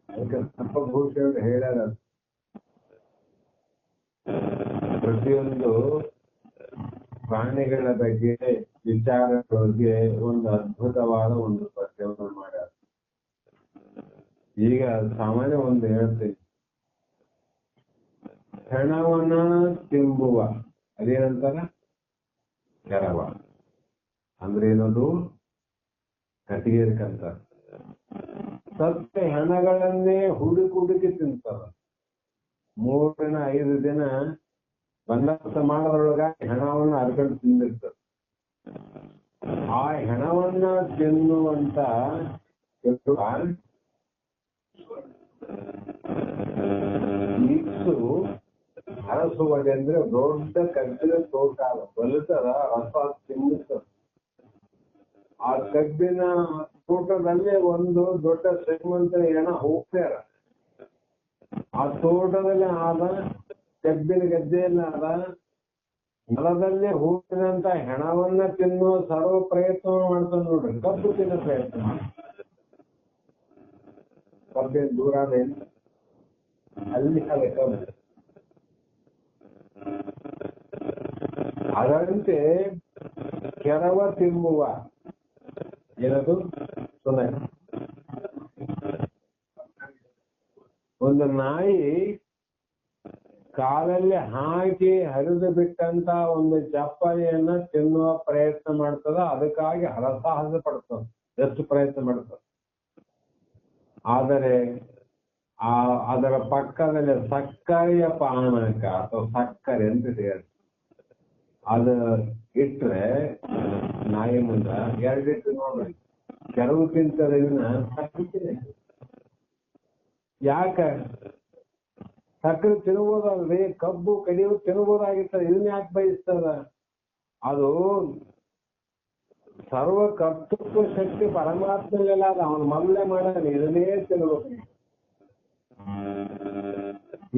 ಅದಕ್ಕೆ ತಪ್ಪಭೂಷಣ ಹೇಳ್ಯಾರ, ಪ್ರತಿಯೊಂದು ಪ್ರಾಣಿಗಳ ಬಗ್ಗೆ ವಿಚಾರಗಳ ಬಗ್ಗೆ ಒಂದು ಅದ್ಭುತವಾದ ಒಂದು ಪದ್ಯವನ್ನು ಮಾಡ್ಯಾರ. ಈಗ ಸಾಮಾನ್ಯ ಒಂದು ಹೇಳ್ತೀನಿ, ಹೆಣವನ್ನ ತಿಂಬುವ ಅದೇನಂತಾರ ಕೆರವ ಅಂದ್ರೆ ಏನದು ಕಟ್ಟಿಗೆರ್ಕಂತ. ಸತ್ಯ ಹೆಣಗಳನ್ನೇ ಹುಡುಕಿ ತಿಂತಾರ. 3 ದಿನ 5 ದಿನ ಬಂದೋಬಸ್ತ ಮಾಡೋದ್ರೊಳಗ ಹೆಣವನ್ನ ಹರ್ಕೊಂಡು ತಿಂದಿರ್ತಾರ. ಆ ಹೆಣವನ್ನ ತಿನ್ನುವಂತ ಇಕ್ಸು ತಿನ್ನಿಸುವುದೆಂದ್ರೆ ದೊಡ್ಡ ಕಬ್ಬಿನ ತೋಟ ಬಲಿತದ ರಸ ತಿನ್ನಿಸ್ತದ. ಆ ಕಬ್ಬಿನ ತೋಟದಲ್ಲಿ ಒಂದು ದೊಡ್ಡ ಶ್ರೀಮಂತರ ಹೆಣ ಹೋಗ್ತಾರ. ಆ ತೋಟದಲ್ಲಿ ಆದ ಕಬ್ಬಿನ ಗದ್ದೆಯಲ್ಲಿ ಆದ ಹೊಲದಲ್ಲೇ ಹೂವಿನಂತ ಹೆಣವನ್ನ ತಿನ್ನುವ ಸರ್ವ ಪ್ರಯತ್ನ ಮಾಡ್ತಾನೆ ನೋಡ್ರಿ. ಕಬ್ಬು ತಿನ್ನೋ ಪ್ರಯತ್ನ ಕಬ್ಬಿನ ದೂರ ಅಲ್ಲಿ ಅಲ್ಲ ಕಬ್ಬು. ಅದರಂತೆ ಕೆರವ ತಿಂಬುವ ಏನದು ಸುನ ಒಂದು ನಾಯಿ ಕಾಲಲ್ಲಿ ಹಾಕಿ ಹರಿದು ಬಿಟ್ಟಂತ ಒಂದು ಚಪ್ಪಲಿಯನ್ನ ತಿನ್ನುವ ಪ್ರಯತ್ನ ಮಾಡ್ತದ. ಅದಕ್ಕಾಗಿ ಹರಸಾಹಸ ಪಡ್ತದ, ಎಷ್ಟು ಪ್ರಯತ್ನ ಮಾಡ್ತದ. ಆದರೆ ಅದರ ಪಕ್ಕದಲ್ಲಿ ಸಕ್ಕರೆಯ ಪಾನಕ ಅಥವಾ ಸಕ್ಕರೆ ಅಂತ ಹೇಳಿ ಅದು ಇಟ್ರೆ ನಾಯಿ ಮುಂದ ಎರಡಿಟ್ಟು ನೋಡ್ರಿ ಕೆಲವು ತಿಂತದೆ. ಯಾಕ ಸಕ್ಕರೆ ತಿನ್ಬೋದಲ್ರಿ, ಕಬ್ಬು ಕಡಿಯು ತಿನ್ಬೋದಾಗಿರ್ತದೆ, ಇದನ್ನ ಯಾಕೆ ಬಯಸ್ತದ? ಅದು ಸರ್ವ ಕರ್ತೃತ್ವ ಶಕ್ತಿ ಪರಮಾತ್ಮಗೆಲ್ಲ ಅದು ಅವನ ಮೊದಲೇ ಮಾಡ್ಯಾನ, ಇದನ್ನೇ ತಿನ್ಬೇಕು.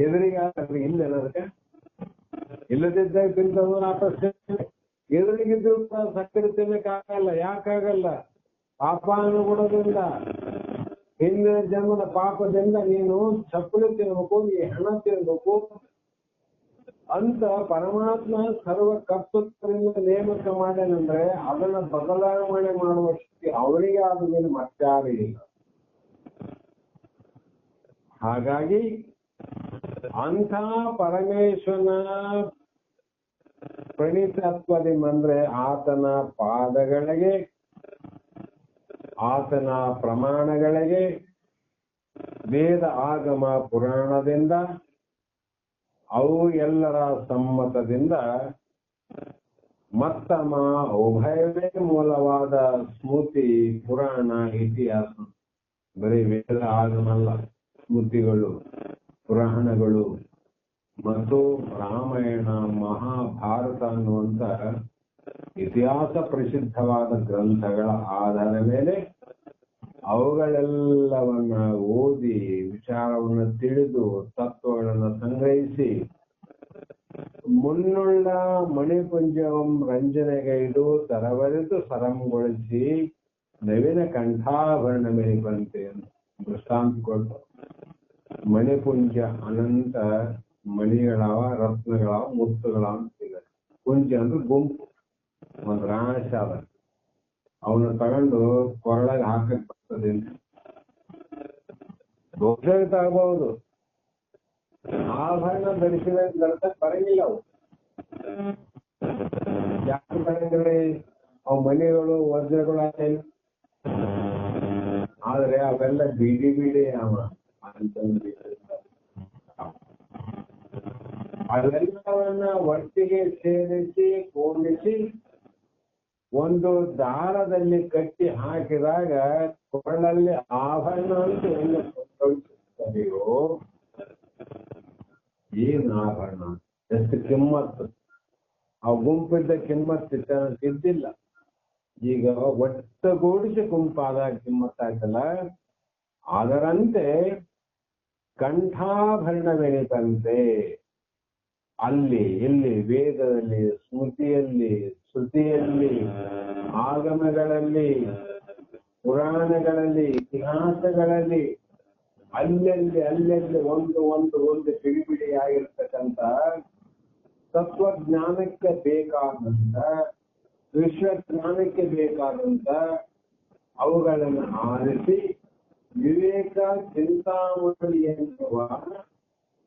ಎದುರಿಗೆ ಇಲ್ಲ ಅದಕ್ಕೆ ಇಲ್ಲದಿದ್ದಾಗ ತಿಂತಂದ್ರೆ ಆ ಪ್ರಶ್ನೆ. ಎದುರಿಗಿದ್ದು ಸಕ್ಕರೆ ತಿನ್ನಕ್ಕಾಗಲ್ಲ. ಯಾಕಾಗಲ್ಲ? ಪಾಪಾನುಗುಣದಿಂದ ಹಿಂದಿನ ಜನ್ಮದ ಪಾಪದಿಂದ ನೀನು ಚಪ್ಪಲಿ ತಿನ್ಬೇಕು, ಈ ಹಣ ತಿನ್ಬೇಕು ಅಂತ ಪರಮಾತ್ಮ ಸರ್ವ ಕರ್ತೃತ್ವದಿಂದ ನೇಮಕ ಮಾಡ್ಯಾನಂದ್ರೆ ಅದನ್ನ ಬದಲಾವಣೆ ಮಾಡುವ ಶಕ್ತಿ ಅವರಿಗೆ ಆದ ಮೇಲೆ ಮತ್ತಾರು ಇಲ್ಲ. ಹಾಗಾಗಿ ಅಂಥ ಪರಮೇಶ್ವರನ ಪ್ರಣೀತತ್ವದಿಂದ್ರೆ ಆತನ ಪಾದಗಳಿಗೆ, ಆತನ ಪ್ರಮಾಣಗಳಿಗೆ, ವೇದ ಆಗಮ ಪುರಾಣದಿಂದ ಅವು ಎಲ್ಲರ ಸಮ್ಮತದಿಂದ ಮತ್ತಮ ಉಭಯವೇ ಮೂಲವಾದ ಸ್ಮೃತಿ, ಪುರಾಣ, ಇತಿಹಾಸ. ಬರೀ ವೇದ ಆಗಮಲ್ಲ, ಸ್ಮೃತಿಗಳು, ಪುರಾಣಗಳು ಮತ್ತು ರಾಮಾಯಣ, ಮಹಾಭಾರತ ಅನ್ನುವಂತ ಇತಿಹಾಸ ಪ್ರಸಿದ್ಧವಾದ ಗ್ರಂಥಗಳ ಆಧಾರದ ಮೇಲೆ ಅವುಗಳೆಲ್ಲವನ್ನ ಓದಿ ವಿಚಾರವನ್ನ ತಿಳಿದು ತತ್ವಗಳನ್ನು ಸಂಗ್ರಹಿಸಿ ಮುನ್ನುಳ್ಳ ಮಣಿಪುಂಜವಂ ರಂಜನೆಗೈದು ತರವರಿದು ಸರಂಗೊಳಿಸಿ ನವೀನ ಕಂಠಾಭರಣ ಮೆನಿಪಂತೆ ದೃಷ್ಟಾಂತ ಕೊಟ್ಟು, ಮಣಿಪುಂಜ ಅನಂತ ಮಣಿಗಳವ, ರತ್ನಗಳವ, ಮುತ್ತುಗಳವ ಅಂತ ಸಿಗತ್ತೆ. ಪುಂಜ ಅಂದ್ರೆ ಗುಂಪು, ಒಂದು ರಾಶ ಅದ, ಅವನ್ನ ತಗೊಂಡು ಕೊರಳಾಗ ಹಾಕಕ್ ಬರ್ತದೆ. ದೋಷ ತಗಬಹುದು, ಆಭರಣ ಧರಿಸಿದ ಬರಂಗಿಲ್ಲ. ಅವು ಯಾಕೆ ಬರಂಗಿಲ್ಲ? ಅವು ಮಣಿಗಳು, ವಜ್ರಗಳು ಆಗಿಲ್ಲ. ಆದ್ರೆ ಅವೆಲ್ಲ ಬೀಡಿ ಬೀಡಿ ಅವೆಲ್ಲವನ್ನ ಒಟ್ಟಿಗೆ ಸೇರಿಸಿ ಕೂಡಿಸಿ ಒಂದು ದಾರದಲ್ಲಿ ಕಟ್ಟಿ ಹಾಕಿದಾಗ ಕೊಳ್ಳಲ್ಲಿ ಆಭರಣ ಅಂತ ಎಲ್ಲ ಸಂಭವಿಸುತ್ತದೆಯೋ, ಏನ್ ಆಭರಣ, ಎಷ್ಟು ಕಿಮ್ಮತ್ತು. ಆ ಗುಂಪಿದ್ದ ಕಿಮ್ಮತ್ತಿದ್ದಿಲ್ಲ. ಈಗ ಒಟ್ಟುಗೂಡಿಸಿ ಗುಂಪಾದಾಗ ಕಿಮ್ಮತ್ತಾಯ್ತಲ್ಲ, ಅದರಂತೆ ಕಂಠಾಭರಣವೆನಿತಂತೆ ಅಲ್ಲಿ ಇಲ್ಲಿ ವೇದದಲ್ಲಿ, ಸ್ಮೃತಿಯಲ್ಲಿ, ಶ್ರುತಿಯಲ್ಲಿ, ಆಗಮಗಳಲ್ಲಿ, ಪುರಾಣಗಳಲ್ಲಿ, ಇತಿಹಾಸಗಳಲ್ಲಿ ಅಲ್ಲಲ್ಲಿ ಒಂದು ಒಂದು ಒಂದು ಬಿಡಿಬಿಡಿಯಾಗಿರ್ತಕ್ಕಂಥ ತತ್ವಜ್ಞಾನಕ್ಕೆ ಬೇಕಾದಂತ, ವಿಶ್ವಜ್ಞಾನಕ್ಕೆ ಬೇಕಾದಂತ ಅವುಗಳನ್ನು ಆರಿಸಿ ವಿವೇಕ ಚಿಂತಾಮಣಿ ಎನ್ನುವ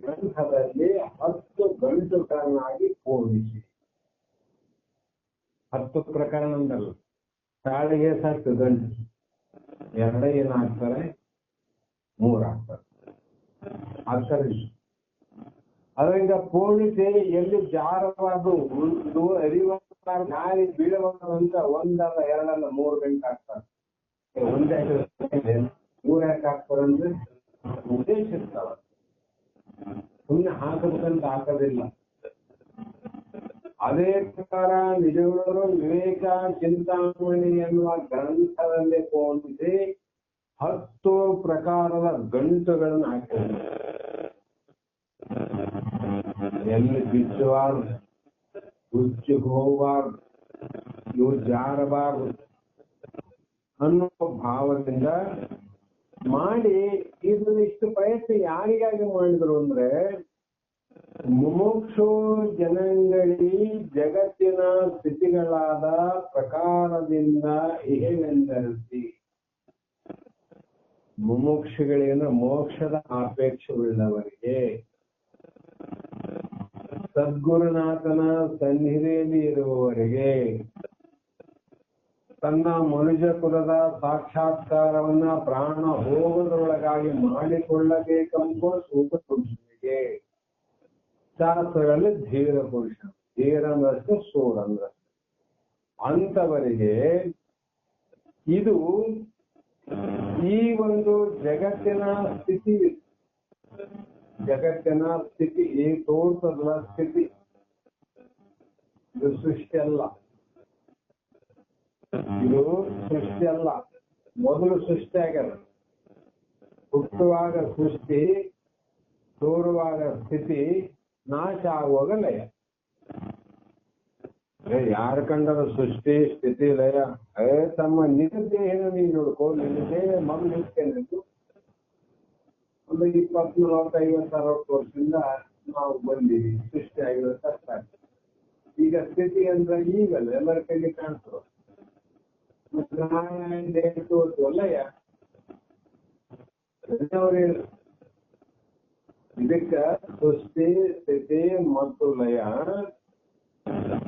ಗ್ರಂಥದಲ್ಲಿ 10 ಗಂಟುಗಳನ್ನಾಗಿ ಪೂರ್ಣಿಸಿ. 10 ಪ್ರಕರಣ ಅಂದಲ್ಲ, ತಾಳಿಗೆ 10 ಗಂಟು, 2 ಏನಾಗ್ತಾರೆ, 3 ಆಗ್ತಾರೆ. ಅದರಿಂದ ಪೂರ್ಣಿಸಿ ಎಲ್ಲಿ ಜಾರಬಾರ್ದು, ಗಾಳಿ ಬೀಳಬಾರ್ದಂತ 1 ಅಲ್ಲ 2 ಅಲ್ಲ 3 ಗಂಟೆ ಆಗ್ತಾರೆ. ಒಂದೇ 3 ಯಾಕೆ ಹಾಕ್ತಾರಂದ್ರೆ ಉದ್ದೇಶ ಇರ್ತಾವ, ಸುಮ್ಮನೆ ಹಾಕಬೇಕಂತ ಹಾಕೋದಿಲ್ಲ. ಅದೇ ಪ್ರಕಾರ ನಿಜಗುಣರು ವಿವೇಕ ಚಿಂತಾಮಣಿ ಎನ್ನುವ ಗ್ರಂಥದಲ್ಲಿ ಹೋಲಿಸಿ 10 ಪ್ರಕಾರದ ಗಂಟುಗಳನ್ನು ಹಾಕಿದ್ದಾರೆ. ಎಲ್ಲಿ ಬಿಚ್ಚಬಾರ್ದು, ಹುಚ್ಚು ಹೋಗಬಾರ್ದು, ಇವು ಜಾರಬಾರ್ದು ಅನ್ನುವ ಭಾವದಿಂದ ಮಾಡಿ ಇಷ್ಟು ಪ್ರಯತ್ನ ಯಾರಿಗಾಗಿ ಮಾಡಿದ್ರು ಅಂದ್ರೆ ಮುಮುಕ್ಷು ಜನಾಂಗಳಿ ಜಗತ್ತಿನ ಸ್ಥಿತಿಗಳಾದ ಪ್ರಕಾರದಿಂದ ಏನೆಂದರಿಸಿ ಮುಮುಕ್ಷುಗಳೇನ ಮೋಕ್ಷದ ಅಪೇಕ್ಷೆಯುಳ್ಳವರಿಗೆ ಸದ್ಗುರುನಾಥನ ಸನ್ನಿಧಿಯಲ್ಲಿ ಇರುವವರಿಗೆ ತನ್ನ ಮನುಷ್ಯ ಕುಲದ ಸಾಕ್ಷಾತ್ಕಾರವನ್ನ ಪ್ರಾಣ ಹೋಗದೊಳಗಾಗಿ ಮಾಡಿಕೊಳ್ಳಬೇಕೆಂಬ ಸೂಕ್ತ ಪುರುಷನಿಗೆ ಶಾಸ್ತ್ರಗಳಲ್ಲಿ ಧೀರ ಪುರುಷ, ಧೀರ ಅಂದ್ರಷ್ಟೇ ಸೂರ್ ಅಂದ್ರಷ್ಟೇ ಅಂತವರಿಗೆ ಇದು ಈ ಒಂದು ಜಗತ್ತಿನ ಸ್ಥಿತಿ, ಈ ತೋಟದ ಸ್ಥಿತಿ, ಇದು ಸೃಷ್ಟಿ ಅಲ್ಲ, ಮೊದಲು ಸೃಷ್ಟಿ ಆಗ್ಯದ. ಹುಟ್ಟುವಾಗ ಸೃಷ್ಟಿ, ತೋರುವಾಗ ಸ್ಥಿತಿ, ನಾಶ ಆಗುವಾಗ ಲಯ. ಯಾರ ಕಂಡರ ಸೃಷ್ಟಿ ಸ್ಥಿತಿ ಲಯ? ತಮ್ಮ ನಿಜ ದೇಹನ ನೀನು ನೋಡ್ಕೋ, ನಿನ್ನ ದೇಹ ಮಗು ಇಟ್ಕೊಂಡಿದ್ದು ಒಂದು 20, 40, 50, 60 ವರ್ಷದಿಂದ ನಾವು ಬಂದೀವಿ. ಸೃಷ್ಟಿ ಆಗಿರೋ ಕಷ್ಟ. ಈಗ ಸ್ಥಿತಿ ಅಂದ್ರೆ ಈಗಲ್ಲ, ಎಲ್ಲರ ಕೈಗೆ ಕಾಣ್ತದೆ. ಲಯ ಇದಕ್ಕ ಸೃಷ್ಟಿ, ಸ್ಥಿತಿ ಮತ್ತು ಲಯ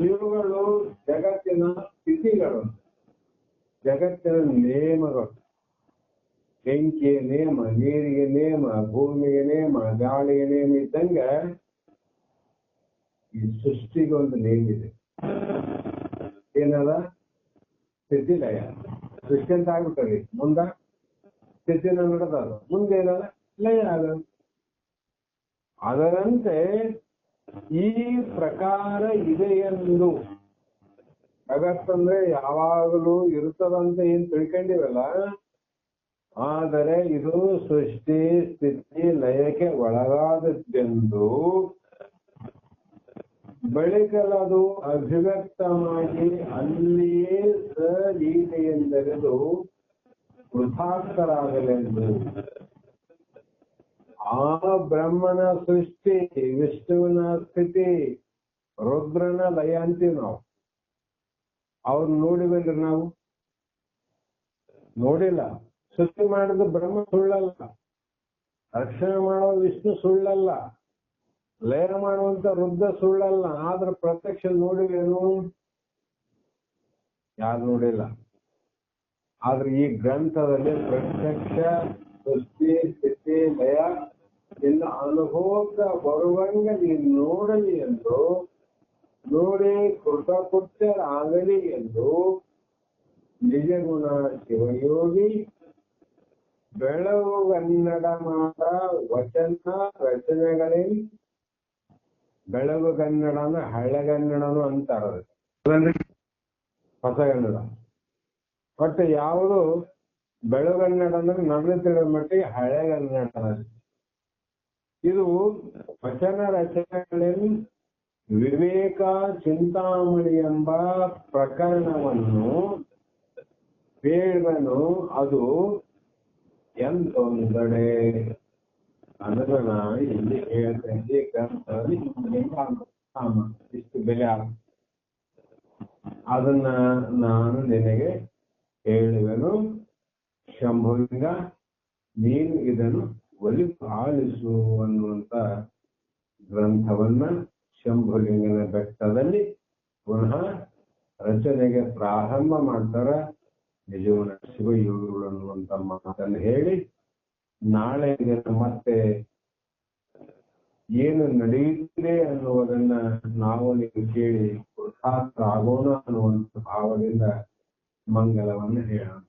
ಇವುಗಳು ಜಗತ್ತಿನ ಸ್ಥಿತಿಗಳು, ಜಗತ್ತಿನ ನಿಯಮಗಳು. ಬೆಂಕಿಯ ನಿಯಮ, ನೀರಿಗೆ ನಿಯಮ, ಭೂಮಿಗೆ ನಿಯಮ, ಗಾಳಿಗೆ ನಿಯಮ ಇದ್ದಂಗ ಈ ಸೃಷ್ಟಿಗೆ ಒಂದು ನೇಮ್ ಇದೆ. ಏನದ? ಸ್ಥಿತಿ ಲಯ. ಸೃಷ್ಟಿ ಅಂತ ಆಗ್ಬಿಟ್ಟರಿ, ಮುಂದ ಸ್ಥಿತಿನ ನಡೆದ, ಮುಂದೇನದ ಲಯ ಆಗ. ಅದರಂತೆ ಈ ಪ್ರಕಾರ ಇದೆ ಎಂದು ಜಗತ್ತಂದ್ರೆ ಯಾವಾಗಲೂ ಇರ್ತದಂತ ಏನ್ ತಿಳ್ಕೊಂಡಿವಲ್ಲ, ಆದರೆ ಇದು ಸೃಷ್ಟಿ ಸ್ಥಿತಿ ಲಯಕ್ಕೆ ಒಳಗಾದದ್ದೆಂದು ಬಳಿಕಲದು ಅಭಿವ್ಯಕ್ತವಾಗಿ ಅಲ್ಲಿಯೇ ಸಲೀಲೆಯೆಂದರೆದು ಕೃತಾರ್ಥರಾಗಲೆಂದು. ಆ ಬ್ರಹ್ಮನ ಸೃಷ್ಟಿ, ವಿಷ್ಣುವಿನ ಸ್ಥಿತಿ, ರುದ್ರನ ಲಯ ಅಂತೀವಿ ನಾವು. ಅವ್ರು ನೋಡಿವೇನ್ರಿ? ನಾವು ನೋಡಿಲ್ಲ. ಸೃಷ್ಟಿ ಮಾಡಿದ ಬ್ರಹ್ಮ ಸುಳ್ಳಲ್ಲ, ರಕ್ಷಣೆ ಮಾಡೋ ವಿಷ್ಣು ಸುಳ್ಳಲ್ಲ, ಲಯ ಮಾಡುವಂತ ರುದ್ರ ಸುಳ್ಳಲ್ಲ. ಆದ್ರೆ ಪ್ರತ್ಯಕ್ಷ ನೋಡಿವೇನು? ಯಾರು ನೋಡಿಲ್ಲ. ಆದ್ರೆ ಈ ಗ್ರಂಥದಲ್ಲಿ ಪ್ರತ್ಯಕ್ಷ ಸೃಷ್ಟಿ ಸ್ಥಿತಿ ಲಯ ಇನ್ನ ಅನುಭವಕ್ಕೆ ಬರುವಂಗ ನೀನು ನೋಡಲಿ ಎಂದು, ನೋಡಿ ಕೃತಕೃತ್ಯರಾಗಲಿ ಎಂದು ನಿಜಗುಣ ಶಿವಯೋಗಿ ಬೆಳಗುಗನ್ನಡ ಮಾಡ ವಚನ ರಚನೆಗಳಲ್ಲಿ, ಬೆಳಗುಗನ್ನಡ ಅಂದ್ರೆ ಹಳೆಗನ್ನಡನು ಅಂತಾರ, ಹೊಸಗನ್ನಡ. ಬಟ್ ಯಾವುದು ಬೆಳಗನ್ನಡ ಅಂದ್ರೆ ನನ್ನ ತಿಳಿದ ಮಟ್ಟಿಗೆ ಹಳೆಗನ್ನಡ. ಇದು ವಚನ ರಚನೆಗಳಲ್ಲಿ ವಿವೇಕ ಚಿಂತಾಮಣಿ ಎಂಬ ಪ್ರಕರಣವನ್ನು ಬೇಡನು. ಅದು ಎಂದೊಂದಡೆ ಅನ್ನೋದನ್ನ ಇಲ್ಲಿ ಹೇಳ್ತೇನೆ. ಗ್ರಂಥದಲ್ಲಿ ಇಷ್ಟು ಬೆಲೆ ಅದನ್ನ ನಾನು ನಿನಗೆ ಹೇಳುವೆನು. ಶಂಭುಲಿಂಗ, ನೀನು ಇದನ್ನು ಒಲಿದು ಆಲಿಸು ಅನ್ನುವಂತ ಗ್ರಂಥವನ್ನ ಶಂಭುಲಿಂಗನ ಬೆಟ್ಟದಲ್ಲಿ ಪುನಃ ರಚನೆಗೆ ಪ್ರಾರಂಭ ಮಾಡ್ತಾರ ನಿಜವನ ಶಿವಯೋಗಿಗಳು ಅನ್ನುವಂತ ಮಾತನ್ನು ಹೇಳಿ, ನಾಳೆ ಮತ್ತೆ ಏನು ನಡೆಯುತ್ತಿದೆ ಅನ್ನುವುದನ್ನ ನಾವು ನೀವು ಕೇಳಿ ಕೃತಾರ್ಥ ಆಗೋಣ ಅನ್ನುವಂತ ಭಾವದಿಂದ ಮಂಗಲವನ್ನು ಹೇಳೋಣ.